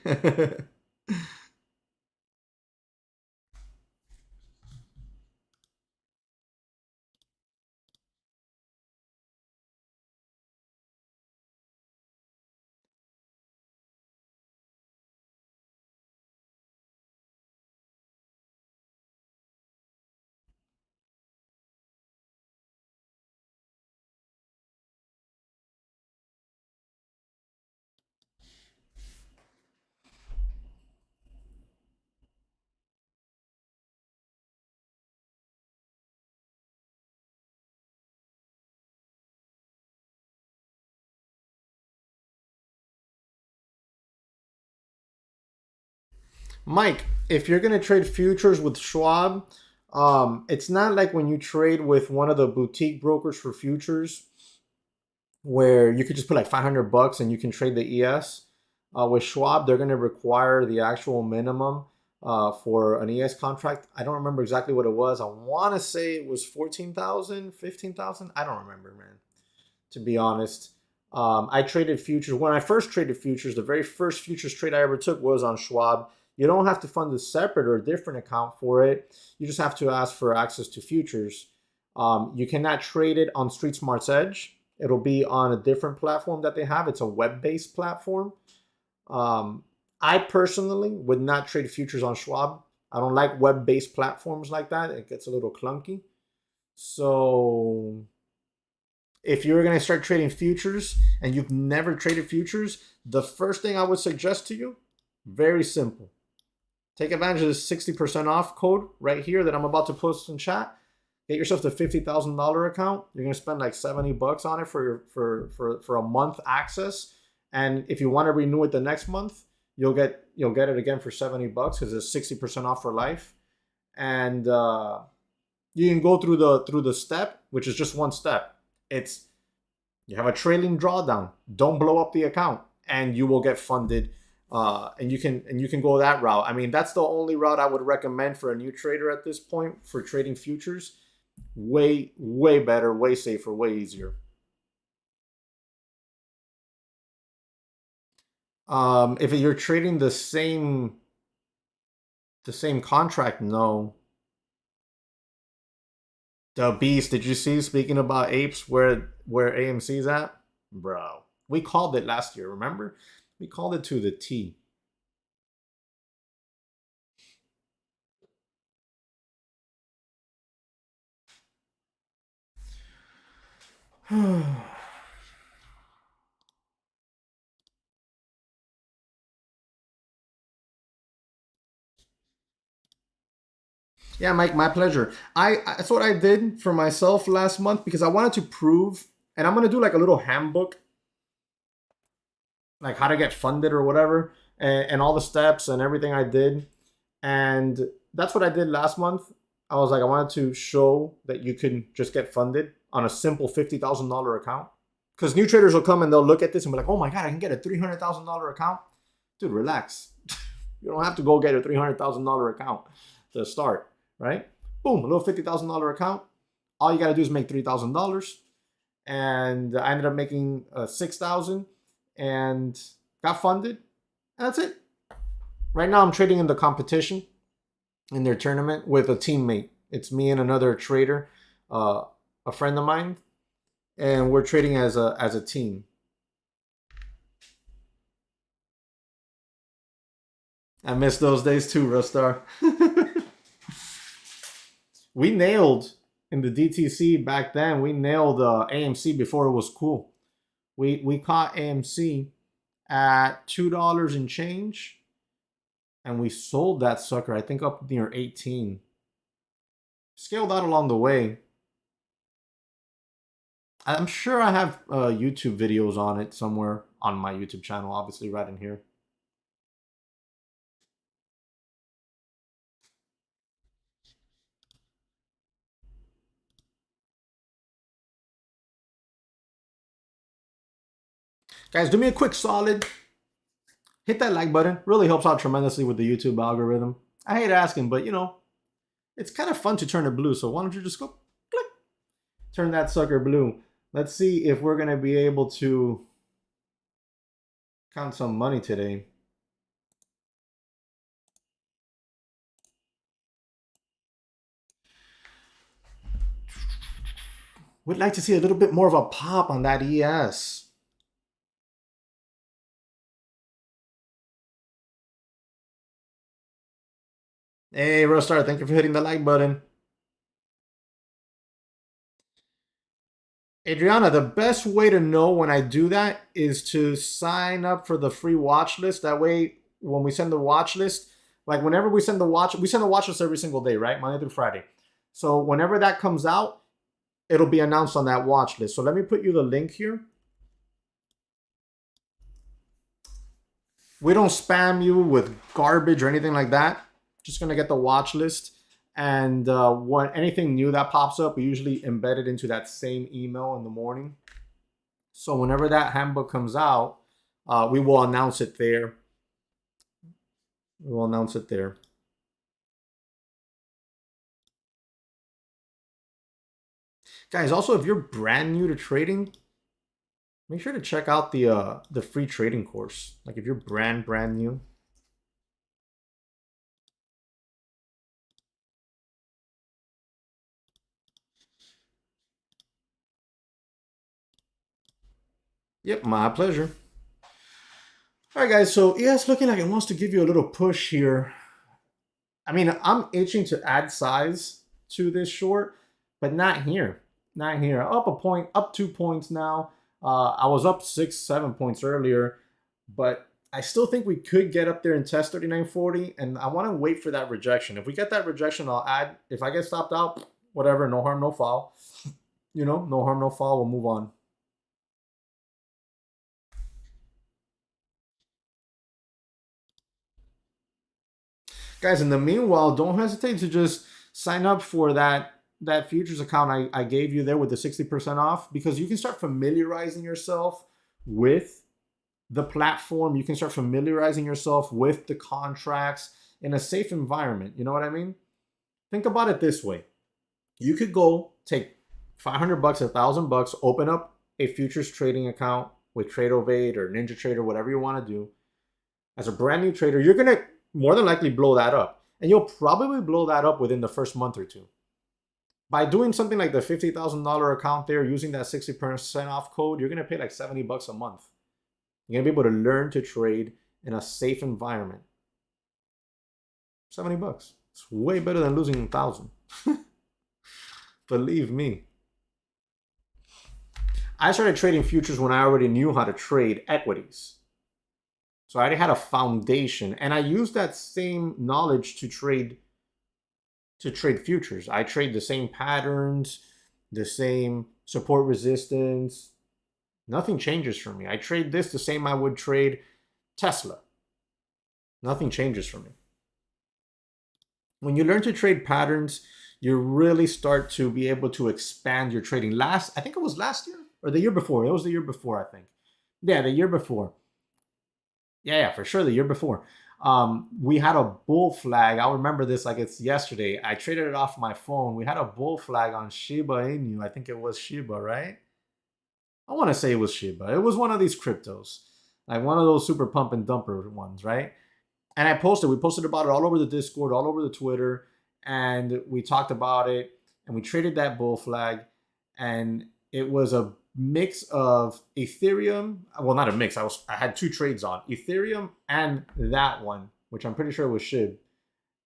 Mike, if you're gonna trade futures with Schwab, it's not like when you trade with one of the boutique brokers for futures, where you could just put like 500 bucks and you can trade the ES. With Schwab, they're gonna require the actual minimum for an ES contract. I don't remember exactly what it was. I want to say it was 14,000, 15,000. I don't remember, man. To be honest, I traded futures. When I first traded futures, the very first futures trade I ever took was on Schwab. You don't have to fund a separate or a different account for it. You just have to ask for access to futures. You cannot trade it on Street Smart's Edge. It'll be on a different platform that they have. It's a web-based platform. I personally would not trade futures on Schwab. I don't like web-based platforms like that. It gets a little clunky. So if you're going to start trading futures and you've never traded futures, the first thing I would suggest to you, very simple. Take advantage of this 60% off code right here that I'm about to post in chat. Get yourself the $50,000 account. You're going to spend like 70 bucks on it for a month access. And if you want to renew it the next month, you'll get it again for 70 bucks because it's 60% off for life. And you can go through the step, which is just one step. It's you have a trailing drawdown. Don't blow up the account, and you will get funded. And you can go that route. I mean, that's the only route I would recommend for a new trader at this point for trading futures. Way better, way safer, way easier. If you're trading the same contract, no. The beast, did you see? Speaking about apes, where AMC's at, bro? We called it last year. Remember? We called it to the T. Yeah, Mike, my pleasure. That's what I did for myself last month because I wanted to prove, and I'm gonna do like a little handbook, like how to get funded or whatever, and all the steps and everything I did, and that's what I did last month. I was like, I wanted to show that you can just get funded on a simple $50,000 account. Because new traders will come and they'll look at this and be like, oh my God, I can get a $300,000 account. Dude, relax. You don't have to go get a $300,000 account to start, right? Boom, a little $50,000 account. All you got to do is make $3,000. And I ended up making 6,000 and got funded. And that's it. Right now, I'm trading in the competition in their tournament with a teammate. It's me and another trader, a friend of mine, and we're trading as a team. I miss those days too, Rustar. We nailed in the DTC back then. We nailed AMC before it was cool. We caught AMC at $2 and change, and we sold that sucker. I think up near 18. Scaled out along the way. I'm sure I have YouTube videos on it somewhere on my YouTube channel, obviously right in here. Guys, do me a quick solid. Hit that like button. Really helps out tremendously with the YouTube algorithm. I hate asking, but you know, it's kind of fun to turn it blue. So why don't you just go click, turn that sucker blue. Let's see if we're going to be able to Count some money today. Would like to see a little bit more of a pop on that ES. Hey, Rostar, thank you for hitting the like button. Adriana, the best way to know when I do that is to sign up for the free watch list. That way, when we send the watch list, like whenever we send the watch list every single day, right? Monday through Friday. So whenever that comes out, it'll be announced on that watch list. So let me put you the link here. We don't spam you with garbage or anything like that. Just gonna get the watch list. And when anything new that pops up, we usually embed it into that same email in the morning. So whenever that handbook comes out, we will announce it there. We will announce it there. Guys, also, if you're brand new to trading, make sure to check out the free trading course. Like if you're brand new. Yep, my pleasure. All right, guys. So yeah, it's looking like it wants to give you a little push here. I mean, I'm itching to add size to this short, but not here. Not here. Up a point, up 2 points now. I was up 6, 7 points earlier, but I still think we could get up there and test 39.40, and I want to wait for that rejection. If we get that rejection, I'll add. If I get stopped out, whatever, no harm, no foul. You know, no harm, no foul. We'll move on. Guys, in the meanwhile, don't hesitate to just sign up for that futures account I gave you there with the 60% off, because you can start familiarizing yourself with the platform. You can start familiarizing yourself with the contracts in a safe environment. You know what I mean? Think about it this way. You could go take 500 bucks, $1,000, open up a futures trading account with TradeOvate or NinjaTrader, whatever you want to do. As a brand new trader, you're going to more than likely blow that up. And you'll probably blow that up within the first month or two. By doing something like the $50,000 account there, using that 60% off code, you're going to pay like 70 bucks a month. You're going to be able to learn to trade in a safe environment. 70 bucks. It's way better than losing 1,000. Believe me. I started trading futures when I already knew how to trade equities. So I already had a foundation, and I used that same knowledge to trade futures. I trade the same patterns, the same support resistance. Nothing changes for me. I trade this the same I would trade Tesla. Nothing changes for me. When you learn to trade patterns, you really start to be able to expand your trading. I think it was last year or the year before. It was the year before, I think. Yeah, the year before. Yeah, for sure, the year before. We had a bull flag. I'll remember this like it's yesterday. I traded it off my phone. We had a bull flag on Shiba Inu. I think it was Shiba, right? I want to say it was Shiba. It was one of these cryptos, like one of those super pump and dumper ones, right? And we posted about it all over the Discord, all over the Twitter, and we talked about it, and we traded that bull flag, and it was a mix of Ethereum. Well, not a mix. I had 2 trades on Ethereum and that one, which I'm pretty sure was SHIB.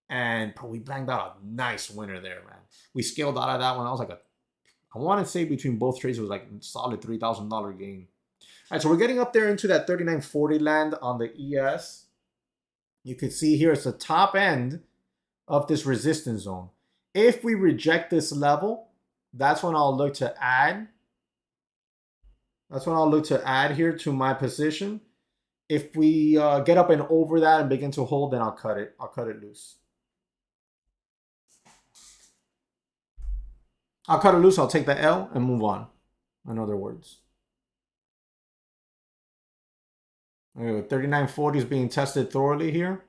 And we banged out a nice winner there, man. We scaled out of that one. I was like I want to say between both trades it was like a solid $3,000 gain. All right, so we're getting up there into that 39.40 land on the ES. You can see here it's the top end of this resistance zone. If we reject this level, that's when I'll look to add. That's when I'll look to add here to my position. If we get up and over that and begin to hold, then I'll cut it. I'll cut it loose. I'll cut it loose. I'll take the L and move on. In other words. 39.40 is being tested thoroughly here.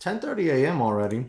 10:30 a.m. already.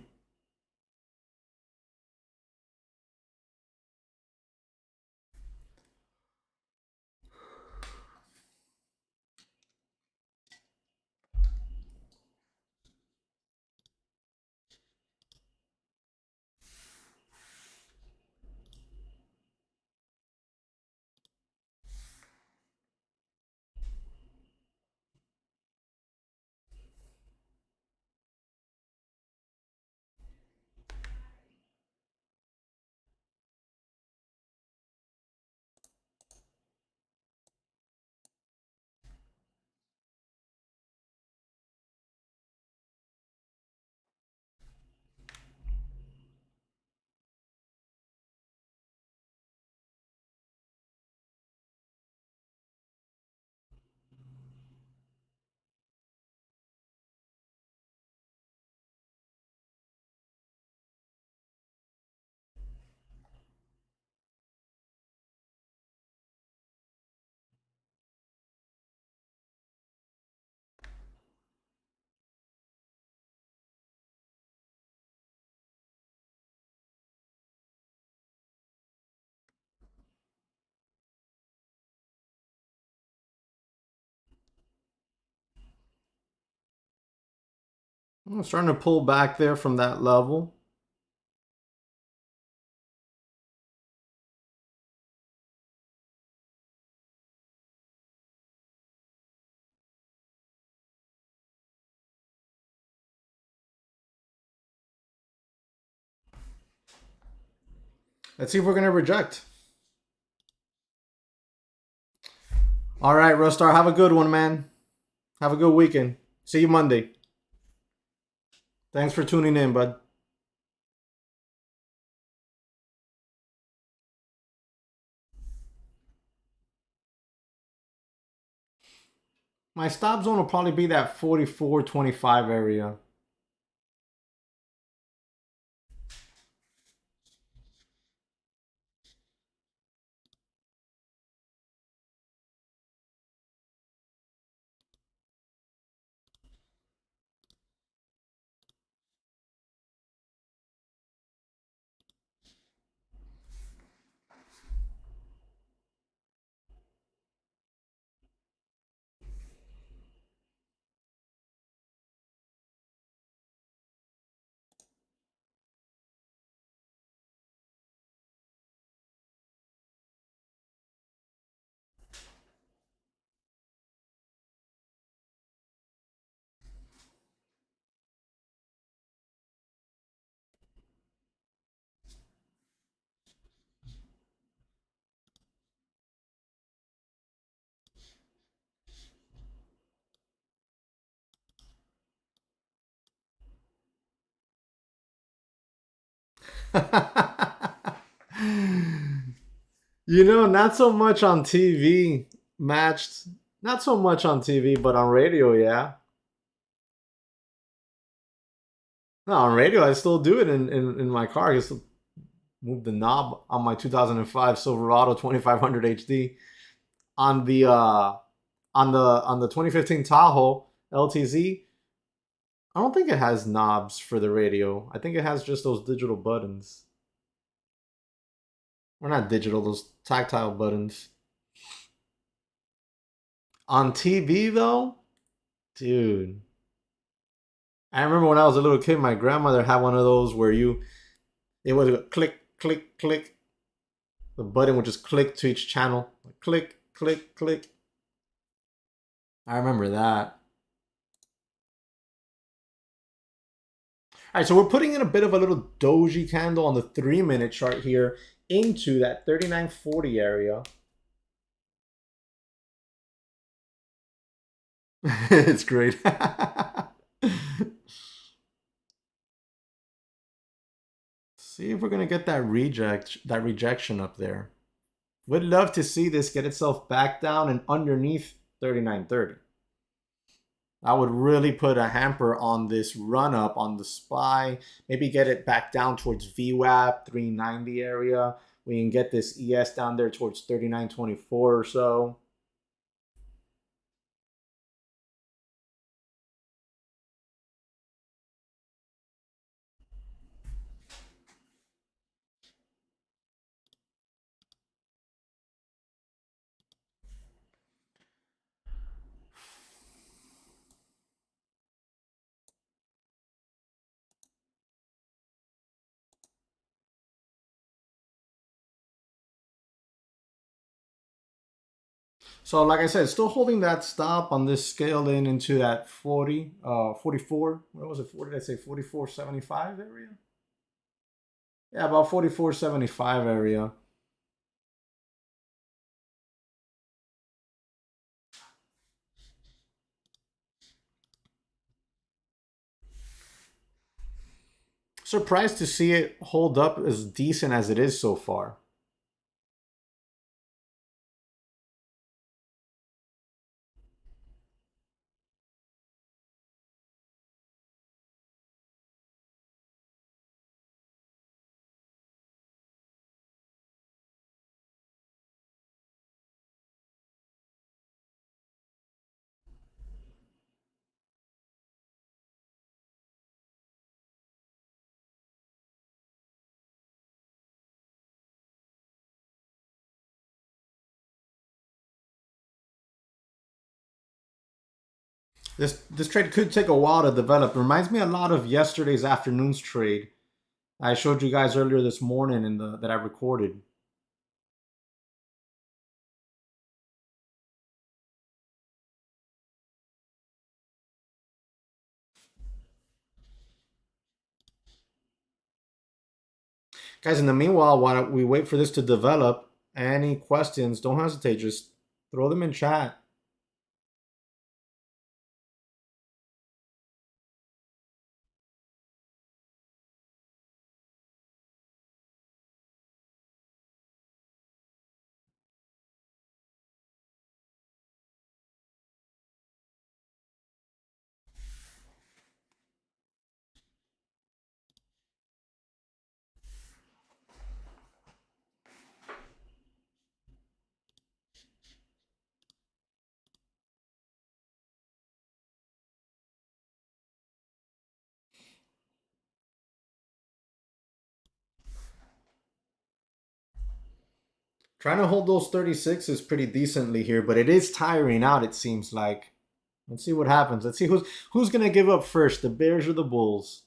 I'm starting to pull back there from that level. Let's see if we're going to reject. All right, Rostar, have a good one, man. Have a good weekend. See you Monday. Thanks for tuning in, bud. My stop zone will probably be that 44.25 area. You know, not so much on TV matched. Not so much on TV, but on radio, yeah. No, on radio, I still do it in my car. I still move the knob on my 2005 Silverado 2500 HD. On the on the 2015 Tahoe LTZ, I don't think it has knobs for the radio. I think it has just those digital buttons. Or not digital, those tactile buttons. On TV though, dude. I remember when I was a little kid, my grandmother had one of those where it would go click, click, click. The button would just click to each channel. Click, click, click. I remember that. All right, so we're putting in a bit of a little doji candle on the 3-minute chart here into that 39.40 area. It's great. See if we're gonna get that rejection up there. Would love to see this get itself back down and underneath 39.30. I would really put a hamper on this run up on the SPY. Maybe get it back down towards VWAP 390 area. We can get this ES down there towards 39.24 or so. So like I said, still holding that stop on this scale in into that 40, 44. What was it? What did I say? 44.75 area? Yeah, about 44.75 area. Surprised to see it hold up as decent as it is so far. This trade could take a while to develop. It reminds me a lot of yesterday's afternoon's trade I showed you guys earlier this morning in the that I recorded. Guys, in the meanwhile, while we wait for this to develop, any questions, don't hesitate. Just throw them in chat. Trying to hold those 36s pretty decently here, but it is tiring out, it seems like. Let's see what happens. Let's see who's gonna give up first, the Bears or the Bulls.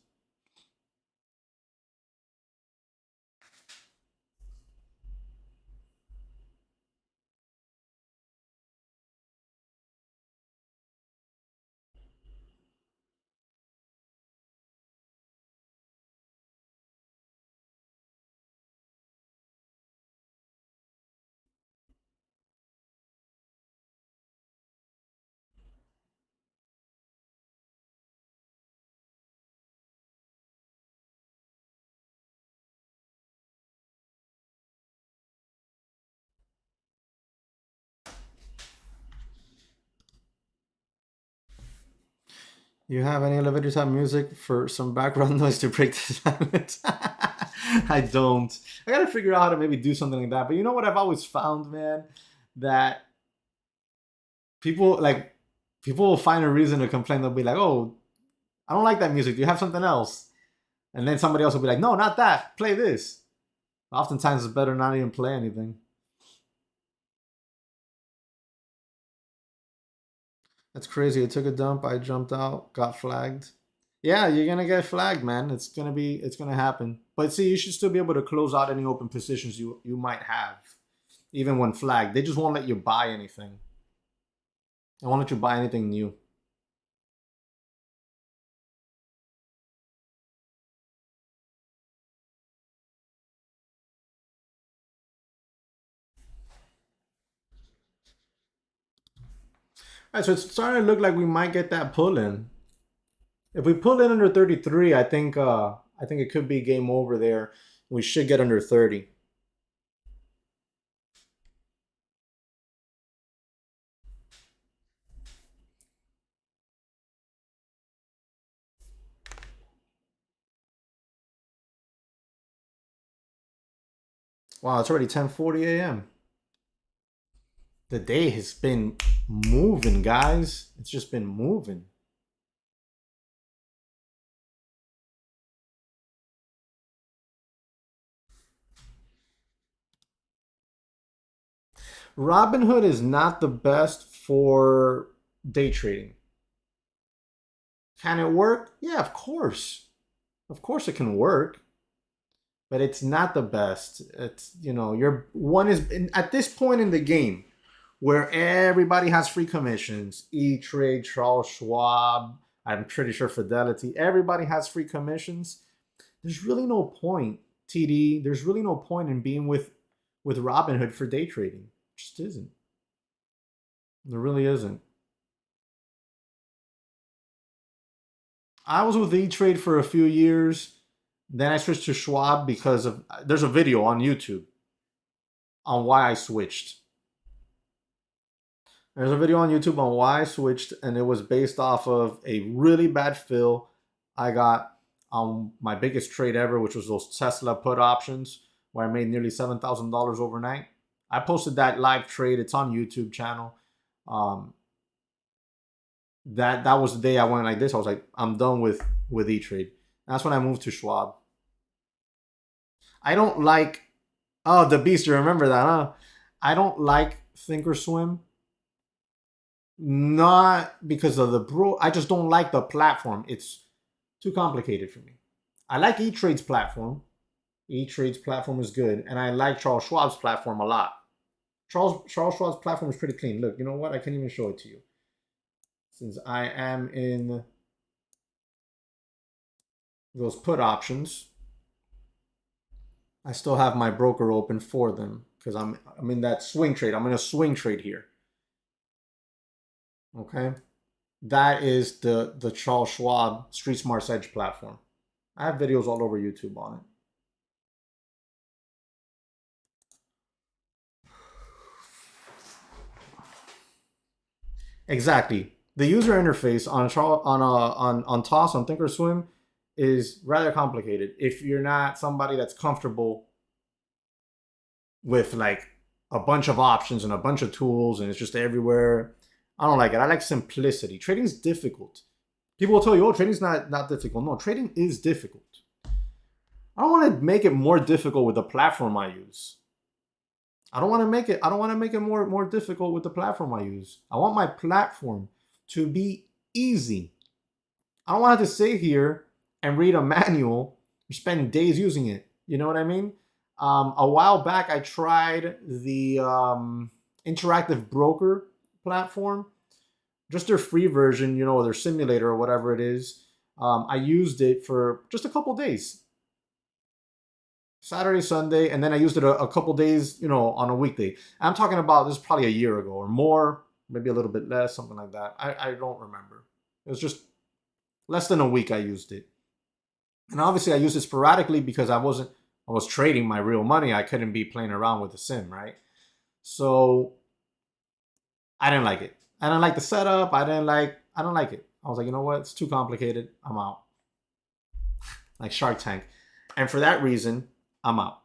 You have any elevator time music for some background noise to break the silence? I don't. I gotta figure out how to maybe do something like that. But you know what I've always found, man? That people like people will find a reason to complain. They'll be like, "Oh, I don't like that music. Do you have something else?" And then somebody else will be like, "No, not that. Play this." Oftentimes, it's better not even play anything. That's crazy. I took a dump. I jumped out. Got flagged. Yeah, you're gonna get flagged, man. It's gonna happen. But see, you should still be able to close out any open positions you might have, even when flagged. They just won't let you buy anything. They won't let you buy anything new. All right, so it's starting to look like we might get that pull in. If we pull in under 33, I think it could be game over there. We should get under 30. Wow, it's already 10:40 a.m. The day has been moving, guys. It's just been moving. Robinhood is not the best for day trading. Can it work? Yeah, of course. Of course it can work, but it's not the best. It's, you're one is at this point in the game, where everybody has free commissions. E-Trade, Charles Schwab, I'm pretty sure Fidelity, everybody has free commissions. There's really no point, TD, there's really no point in being with Robinhood for day trading. It just isn't. There really isn't. I was with E-Trade for a few years. Then I switched to Schwab because of there's a video on YouTube on why I switched. There's a video on YouTube on why I switched, and it was based off of a really bad fill I got on my biggest trade ever, which was those Tesla put options, where I made nearly $7,000 overnight. I posted that live trade. It's on YouTube channel. That was the day I went like this. I was like, I'm done with E-Trade. That's when I moved to Schwab. I don't like, oh, the beast, you remember that, huh? I don't like Thinkorswim. Not because of I just don't like the platform. It's too complicated for me. I like E-Trade's platform. E-Trade's platform is good. And I like Charles Schwab's platform a lot. Charles Schwab's platform is pretty clean. Look, you know what? I can't even show it to you. Since I am in those put options, I still have my broker open for them because I'm in that swing trade. I'm in a swing trade here. Okay, that is the Charles Schwab Street Smart Edge platform. I have videos all over YouTube on it. Exactly. The user interface on TOS on Thinkorswim is rather complicated. If you're not somebody that's comfortable with like a bunch of options and a bunch of tools and it's just everywhere, I don't like it. I like simplicity. Trading's difficult. People will tell you, oh, trading's not difficult. No, trading is difficult. I don't want to make it more difficult with the platform I use. I don't want to make it more difficult with the platform I use. I want my platform to be easy. I don't want to sit here and read a manual or spend days using it. You know what I mean? A while back, I tried the Interactive Broker platform, just their free version, you know, their simulator or whatever it is. I used it for just a couple days. Saturday, Sunday, and then I used it a couple days, you know, on a weekday. I'm talking about this is probably a year ago or more, maybe a little bit less, something like that. I don't remember. It was just less than a week I used it. And obviously I used it sporadically because I was trading my real money. I couldn't be playing around with the sim, right? So I didn't like it. I didn't like the setup. I don't like it. I was like, you know what? It's too complicated. I'm out. Like Shark Tank. And for that reason, I'm out.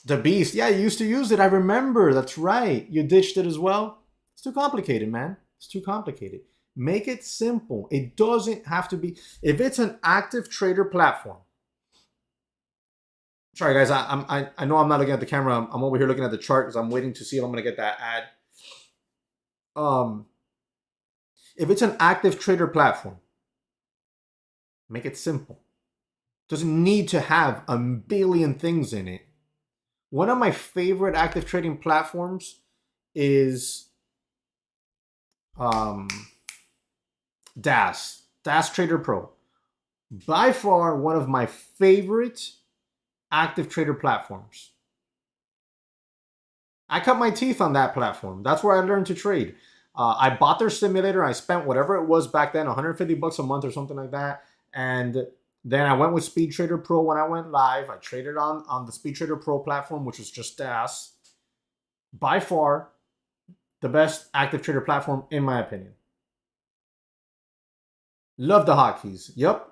The Beast. Yeah, you used to use it. I remember. That's right. You ditched it as well. It's too complicated, man. It's too complicated. Make it simple. It doesn't have to be. If it's an active trader platform. Sorry, guys. I know I'm not looking at the camera. I'm over here looking at the chart because I'm waiting to see if I'm going to get that ad. If it's an active trader platform, make it simple. Doesn't need to have a billion things in it. One of my favorite active trading platforms is DAS Trader Pro. By far one of my favorite active trader platforms. I cut my teeth on that platform. That's where I learned to trade. I bought their simulator. I spent whatever it was back then, 150 bucks a month or something like that. And then I went with Speed Trader Pro when I went live. I traded on the Speed Trader Pro platform, which was just DAS. By far, the best active trader platform, in my opinion. Love the hotkeys. Yep.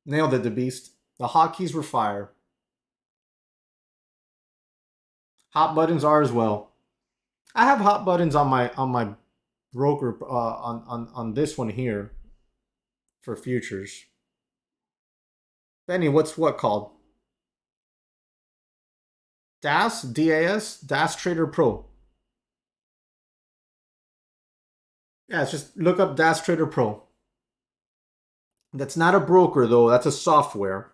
Nailed it, the beast. The hotkeys were fire. Hot buttons are as well. I have hot buttons on my broker on this one here for futures. Benny, what's what called? DAS, DAS, DAS Trader Pro. Yeah, it's just look up DAS Trader Pro. That's not a broker though, that's a software.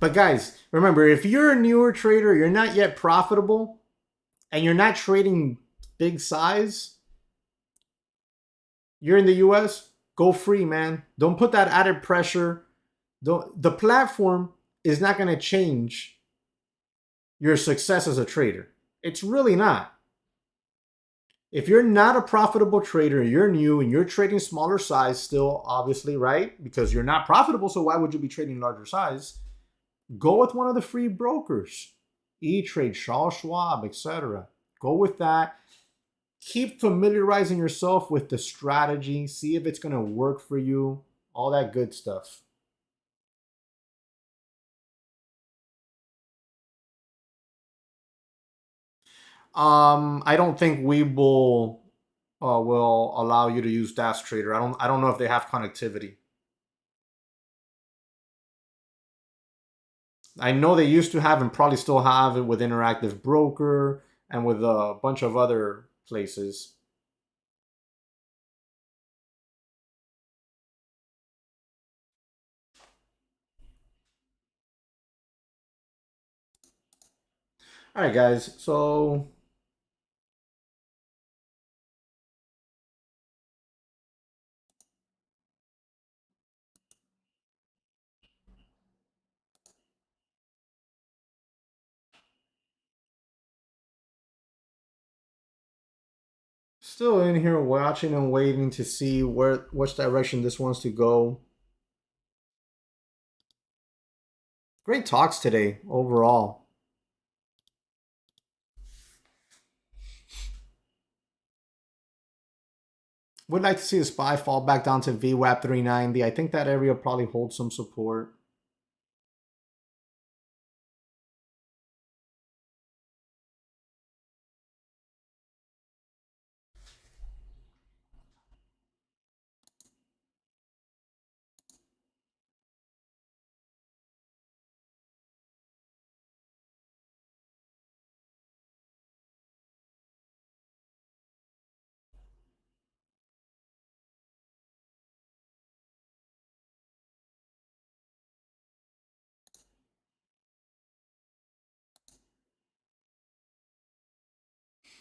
But guys, remember, if you're a newer trader, you're not yet profitable, and you're not trading big size, you're in the US, go free, man. Don't put that added pressure. The platform is not going to change your success as a trader. It's really not. If you're not a profitable trader, you're new and you're trading smaller size still, obviously, right? Because you're not profitable, so why would you be trading larger size? Go with one of the free brokers. E-Trade, Charles Schwab, etc. Go with that. Keep familiarizing yourself with the strategy. See if it's going to work for you. All that good stuff. I don't think Webull will allow you to use Dash Trader. I don't know if they have connectivity. I know they used to have and probably still have it with Interactive Broker and with a bunch of other places. All right, guys. So still in here watching and waiting to see which direction this wants to go. Great talks today overall. Would like to see the SPY fall back down to VWAP 390. I think that area probably holds some support.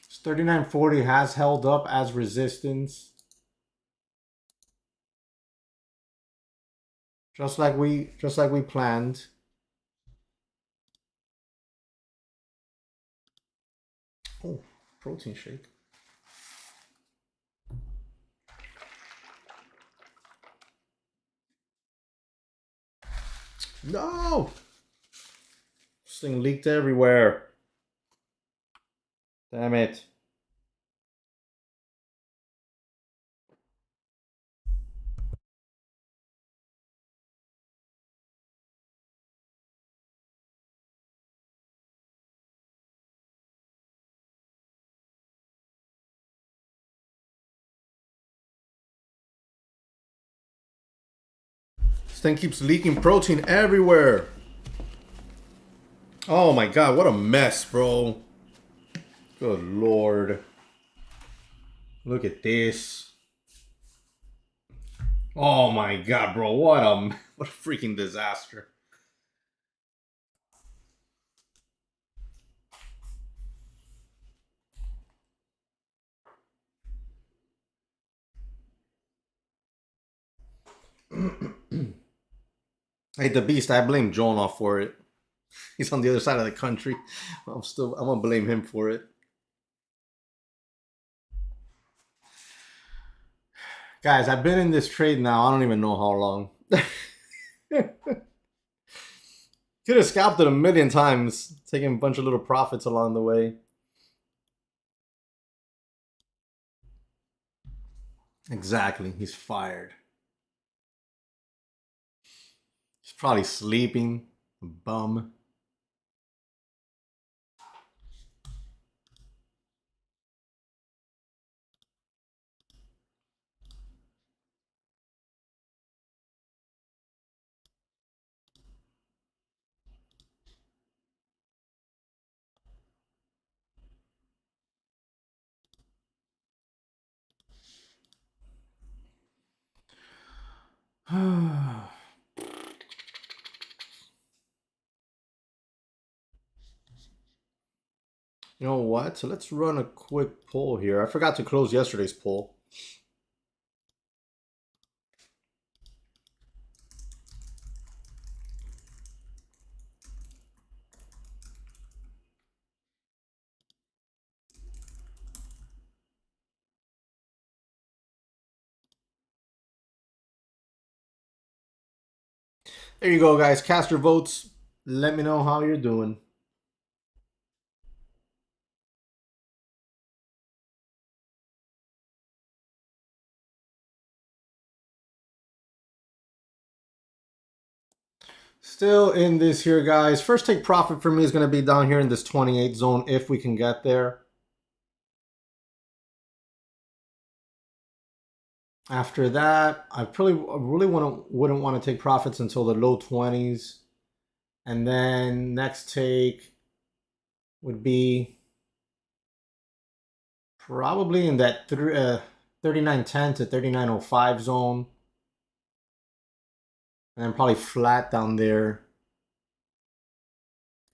This 3940 has held up as resistance. Just like we planned. Oh, protein shake. No! This thing leaked everywhere. Damn it. This thing keeps leaking protein everywhere. Oh my god, what a mess, bro. Good lord. Look at this. Oh my god, bro. What a freaking disaster. Hey, the beast, I blame Jonah for it. He's on the other side of the country. I'm gonna blame him for it. Guys, I've been in this trade now, I don't even know how long. Could have scalped it a million times, taking a bunch of little profits along the way. Exactly, he's fired. He's probably sleeping. Bum. You know what? So let's run a quick poll here. I forgot to close yesterday's poll. There you go, guys. Cast your votes. Let me know how you're doing. Still in this here, guys. First take profit for me is going to be down here in this 28 zone if we can get there. After that, I really wouldn't want to take profits until the low 20s. And then next take would be probably in that 39.10 to 39.05 zone. And then probably flat down there.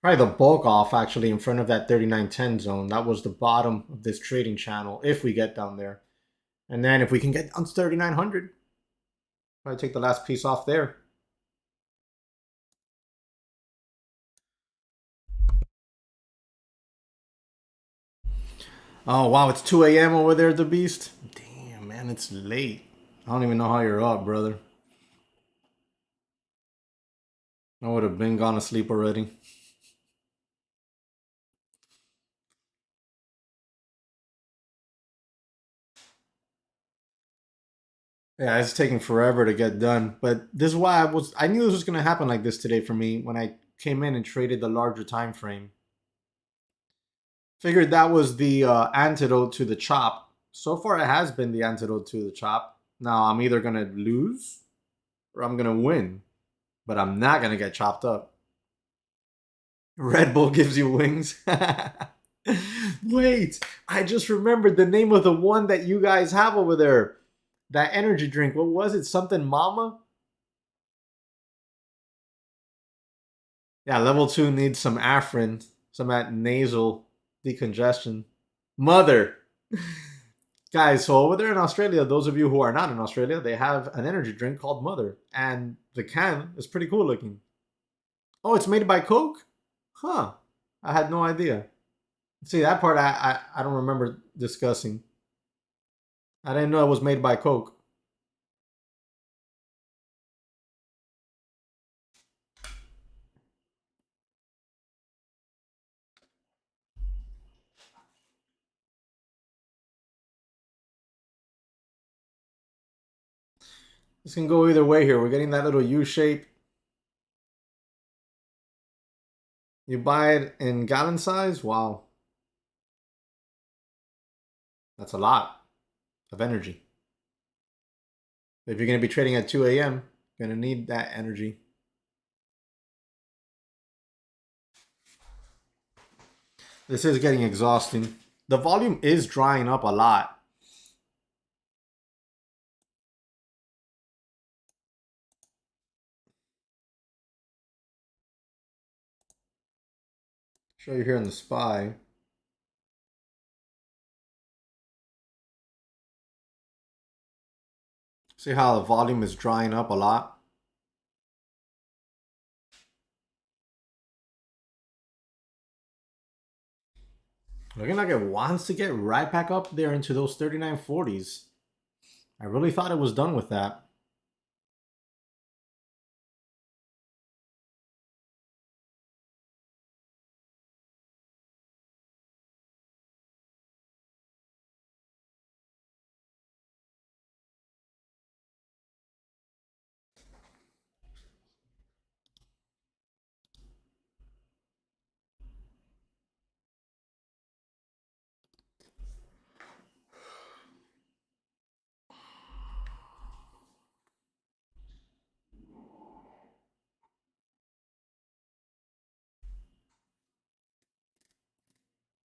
Probably the bulk off actually in front of that 39.10 zone. That was the bottom of this trading channel if we get down there. And then if we can get down to 3,900, probably take the last piece off there. Oh, wow, it's 2 a.m. over there at the Beast. Damn, man, it's late. I don't even know how you're up, brother. I would have been gone to sleep already. Yeah, it's taking forever to get done. But this is why I knew this was going to happen like this today for me when I came in and traded the larger time frame. Figured that was the antidote to the chop. So far, it has been the antidote to the chop. Now, I'm either going to lose or I'm going to win. But I'm not going to get chopped up. Red Bull gives you wings. Wait, I just remembered the name of the one that you guys have over there. That energy drink. What was it? Something Mama? Yeah, level 2 needs some Afrin. Some that nasal decongestion. Mother. Guys, so over there in Australia, those of you who are not in Australia, they have an energy drink called Mother. And the can is pretty cool looking. Oh, it's made by Coke? Huh. I had no idea. See, that part I don't remember discussing. I didn't know it was made by Coke. This can go either way here. We're getting that little U shape. You buy it in gallon size? Wow. That's a lot of energy. If you're going to be trading at 2 a.m., you're going to need that energy. This is getting exhausting. The volume is drying up a lot. Show you here in the SPY. See how the volume is drying up a lot? Looking like it wants to get right back up there into those 39.40s. I really thought it was done with that.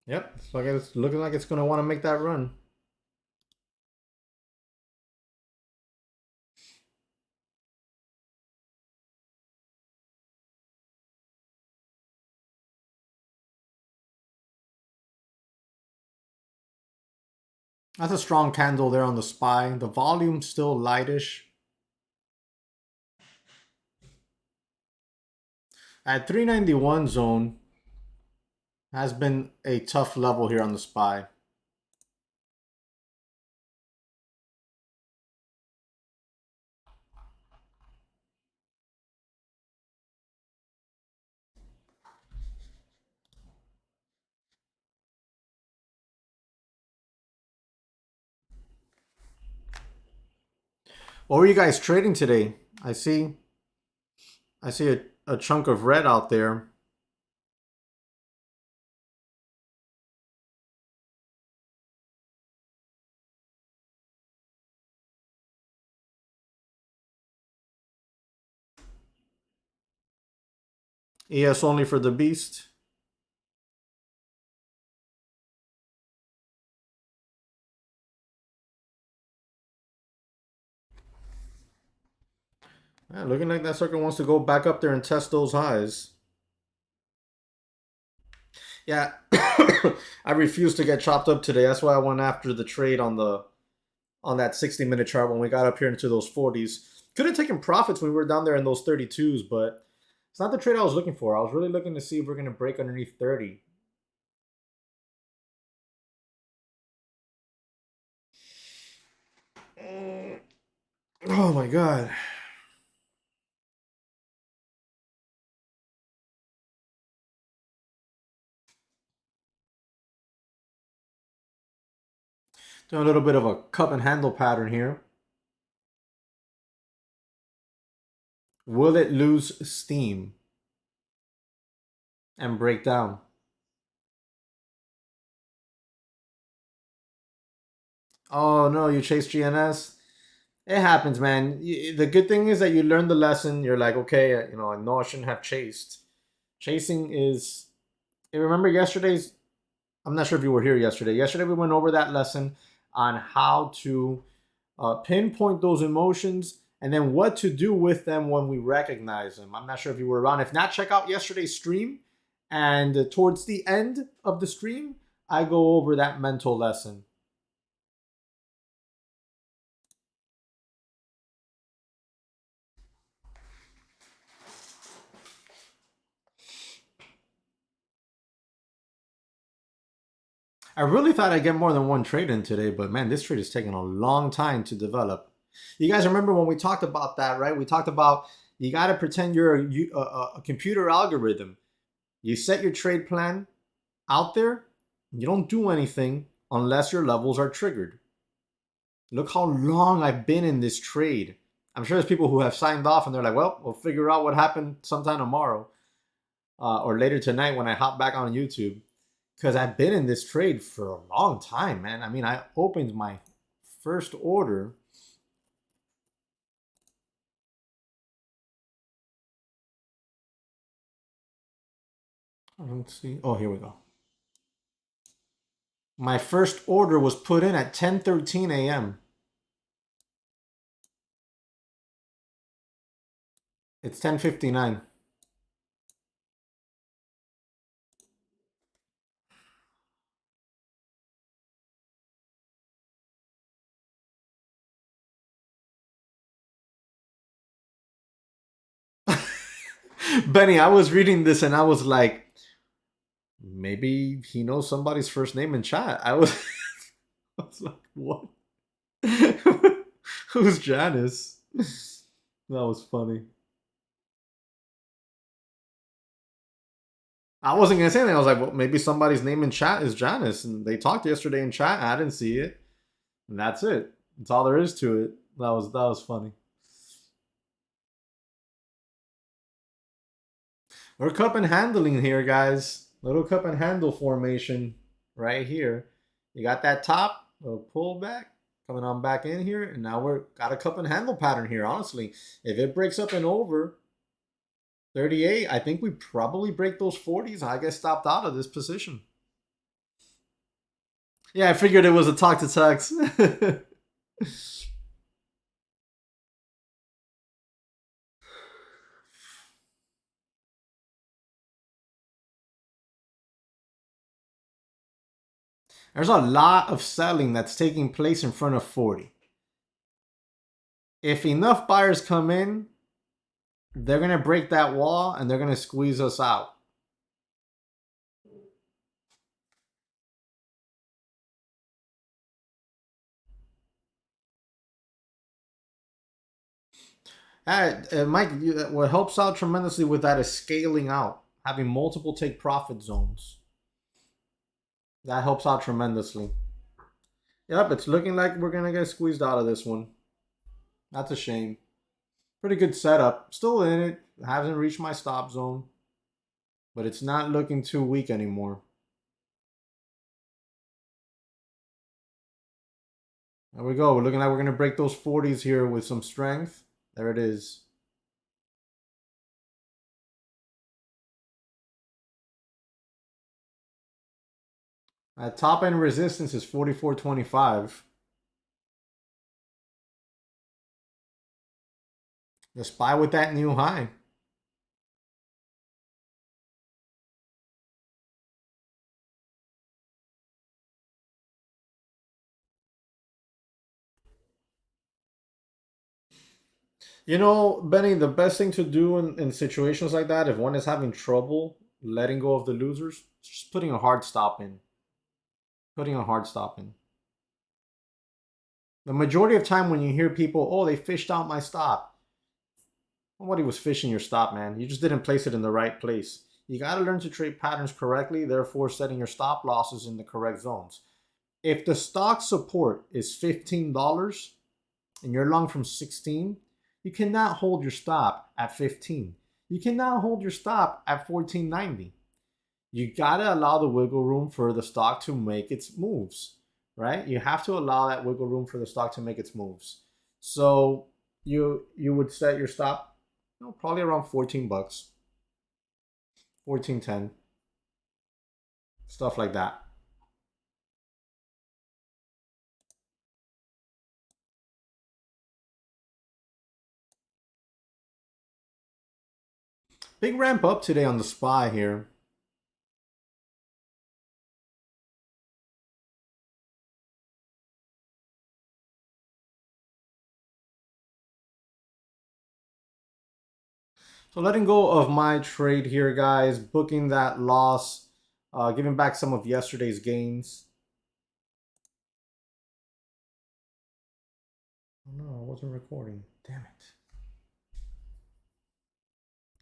Yep, it's looking like it's going to want to make that run. That's a strong candle there on the SPY. The volume still lightish. At 391 zone has been a tough level here on the SPY. What were you guys trading today? I see a chunk of red out there. ES only for the beast. Yeah, looking like that sucker wants to go back up there and test those highs. Yeah, I refused to get chopped up today. That's why I went after the trade on that 60-minute chart when we got up here into those 40s. Could have taken profits when we were down there in those 32s, but it's not the trade I was looking for. I was really looking to see if we're going to break underneath 30. Oh my god. Doing a little bit of a cup and handle pattern here. Will it lose steam and break down? Oh no, you chase GNS? It happens, man. The good thing is that you learn the lesson. You're like, okay, I know I shouldn't have chased. Chasing is. Remember yesterday's. I'm not sure if you were here yesterday. Yesterday we went over that lesson on how to pinpoint those emotions and then what to do with them when we recognize them. I'm not sure if you were around. If not, check out yesterday's stream. And towards the end of the stream, I go over that mental lesson. I really thought I'd get more than one trade in today, but man, this trade is taking a long time to develop. You guys remember when we talked about that, right? We talked about you got to pretend you're a computer algorithm. You set your trade plan out there, you don't do anything unless your levels are triggered. Look how long I've been in this trade. I'm sure there's people who have signed off and they're like, well, we'll figure out what happened sometime tomorrow or later tonight when I hop back on YouTube. Because I've been in this trade for a long time, man. I mean, I opened my first order. Let's see. Oh, here we go. My first order was put in at 10:13 a.m. It's 10:59. Benny, I was reading this and I was like, maybe he knows somebody's first name in chat. I was, I was like, what? Who's Janice? That was funny. I wasn't gonna say anything. I was like, well, maybe somebody's name in chat is Janice, and they talked yesterday in chat. I didn't see it, and that's it. That's all there is to it. That was funny. We're cup and handling here, guys. Little cup and handle formation right here. You got that top, a pull back, coming on back in here, and now we're got a cup and handle pattern here. Honestly, if it breaks up and over 38, I think we probably break those 40s. I get stopped out of this position. Yeah, I figured it was a talk to text. There's a lot of selling that's taking place in front of 40. If enough buyers come in, they're going to break that wall and they're going to squeeze us out. Mike, what helps out tremendously with that is scaling out, having multiple take profit zones. That helps out tremendously. Yep, it's looking like we're going to get squeezed out of this one. That's a shame. Pretty good setup. Still in it. Hasn't reached my stop zone. But it's not looking too weak anymore. There we go. We're looking like we're going to break those 40s here with some strength. There it is. Top end resistance is 44.25. Just buy with that new high. You know, Benny, the best thing to do in situations like that, if one is having trouble letting go of the losers, is just putting a hard stop in. Putting a hard stop in. The majority of time when you hear people, oh, they fished out my stop. Nobody was fishing your stop, man. You just didn't place it in the right place. You got to learn to trade patterns correctly, therefore setting your stop losses in the correct zones. If the stock support is $15 and you're long from 16, you cannot hold your stop at 15. You cannot hold your stop at 14.90. You got to allow the wiggle room for the stock to make its moves, right? You have to allow that wiggle room for the stock to make its moves. So you would set your stop, probably around 14 bucks, 14.10, stuff like that. Big ramp up today on the SPY here. So letting go of my trade here, guys, booking that loss, giving back some of yesterday's gains. Oh no, I wasn't recording. Damn it.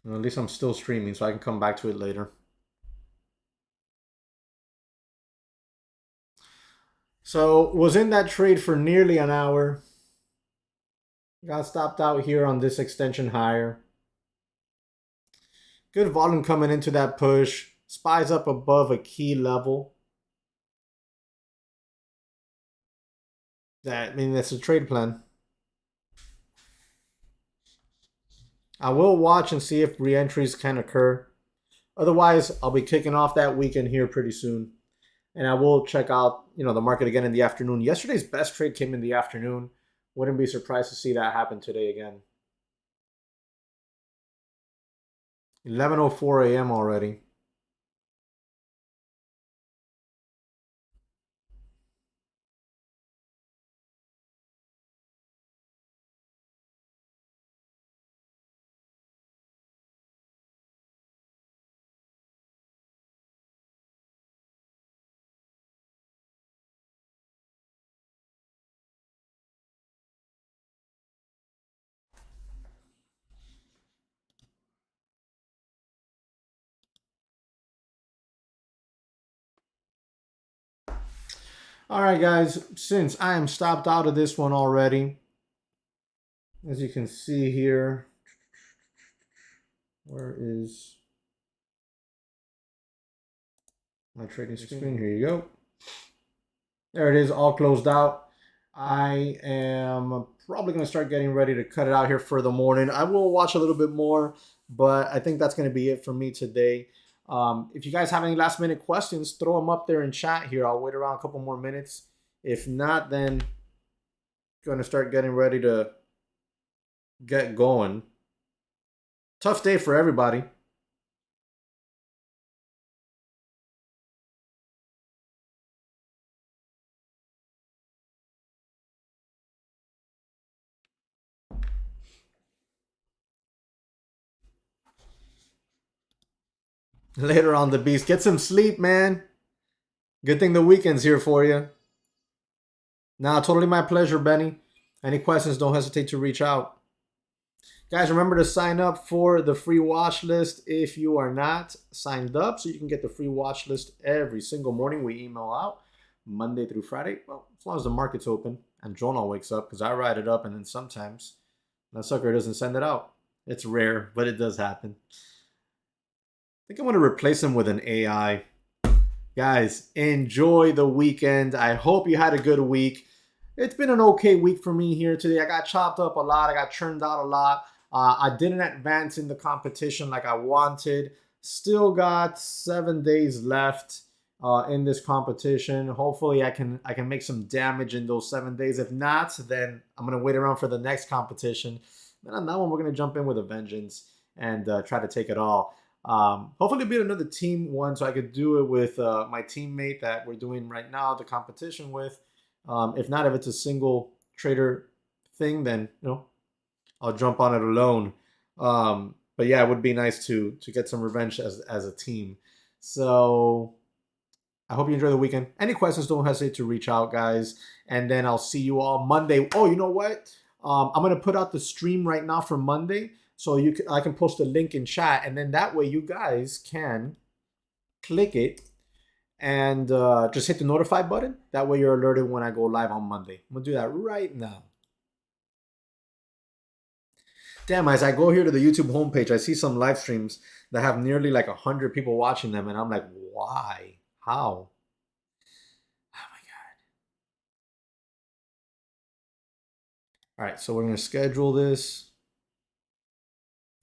Well, at least I'm still streaming, so I can come back to it later. So was in that trade for nearly an hour. Got stopped out here on this extension higher. Good volume coming into that push. SPY's up above a key level. That's a trade plan. I will watch and see if re-entries can occur. Otherwise, I'll be kicking off that weekend here pretty soon. And I will check out, the market again in the afternoon. Yesterday's best trade came in the afternoon. Wouldn't be surprised to see that happen today again. 11:04 a.m. already. All right, guys, since I am stopped out of this one already, as you can see here, where is my trading screen? Here you go. There it is, all closed out. I am probably going to start getting ready to cut it out here for the morning. I will watch a little bit more, but I think that's going to be it for me today. If you guys have any last minute questions, throw them up there in chat here. I'll wait around a couple more minutes. If not, then going to start getting ready to get going. Tough day for everybody. Later on, the beast. Get some sleep, man. Good thing the weekend's here for you. Nah, totally my pleasure, Benny. Any questions, don't hesitate to reach out. Guys, remember to sign up for the free watch list if you are not signed up, so you can get the free watch list every single morning. We email out Monday through Friday. Well, as long as the market's open and Jonah wakes up, because I write it up and then sometimes that sucker doesn't send it out. It's rare, but it does happen. I think I'm going to replace him with an AI. Guys, enjoy the weekend. I hope you had a good week. It's been an okay week for me here today. I got chopped up a lot. I got churned out a lot. I didn't advance in the competition like I wanted. Still got 7 days left in this competition. Hopefully I can make some damage in those 7 days. If not, then I'm going to wait around for the next competition. Then on that one, we're going to jump in with a vengeance and try to take it all. Hopefully be another team one so I could do it with my teammate that we're doing right now the competition with. If not, if it's a single trader thing, then I'll jump on it alone. But yeah, it would be nice to get some revenge as a team. So I hope you enjoy the weekend. Any questions, don't hesitate to reach out, guys. And then I'll see you all Monday. Oh, you know what? I'm going to put out the stream right now for Monday. So I can post a link in chat. And then that way you guys can click it and just hit the notify button. That way you're alerted when I go live on Monday. I'm going to do that right now. Damn, as I go here to the YouTube homepage, I see some live streams that have nearly like 100 people watching them. And I'm like, why? How? Oh my God. All right, so we're going to schedule this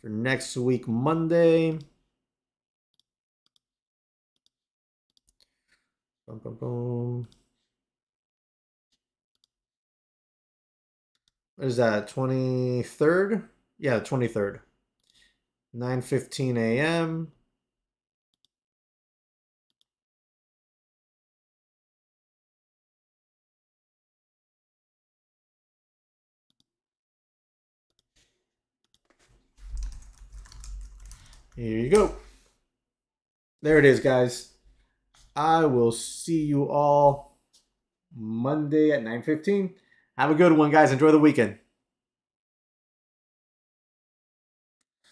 for next week, Monday. Boom, boom, boom. What is that, 23rd? Yeah, 23rd. 9:15 a.m. Here you go. There it is, guys. I will see you all Monday at 9:15. Have a good one, guys. Enjoy the weekend.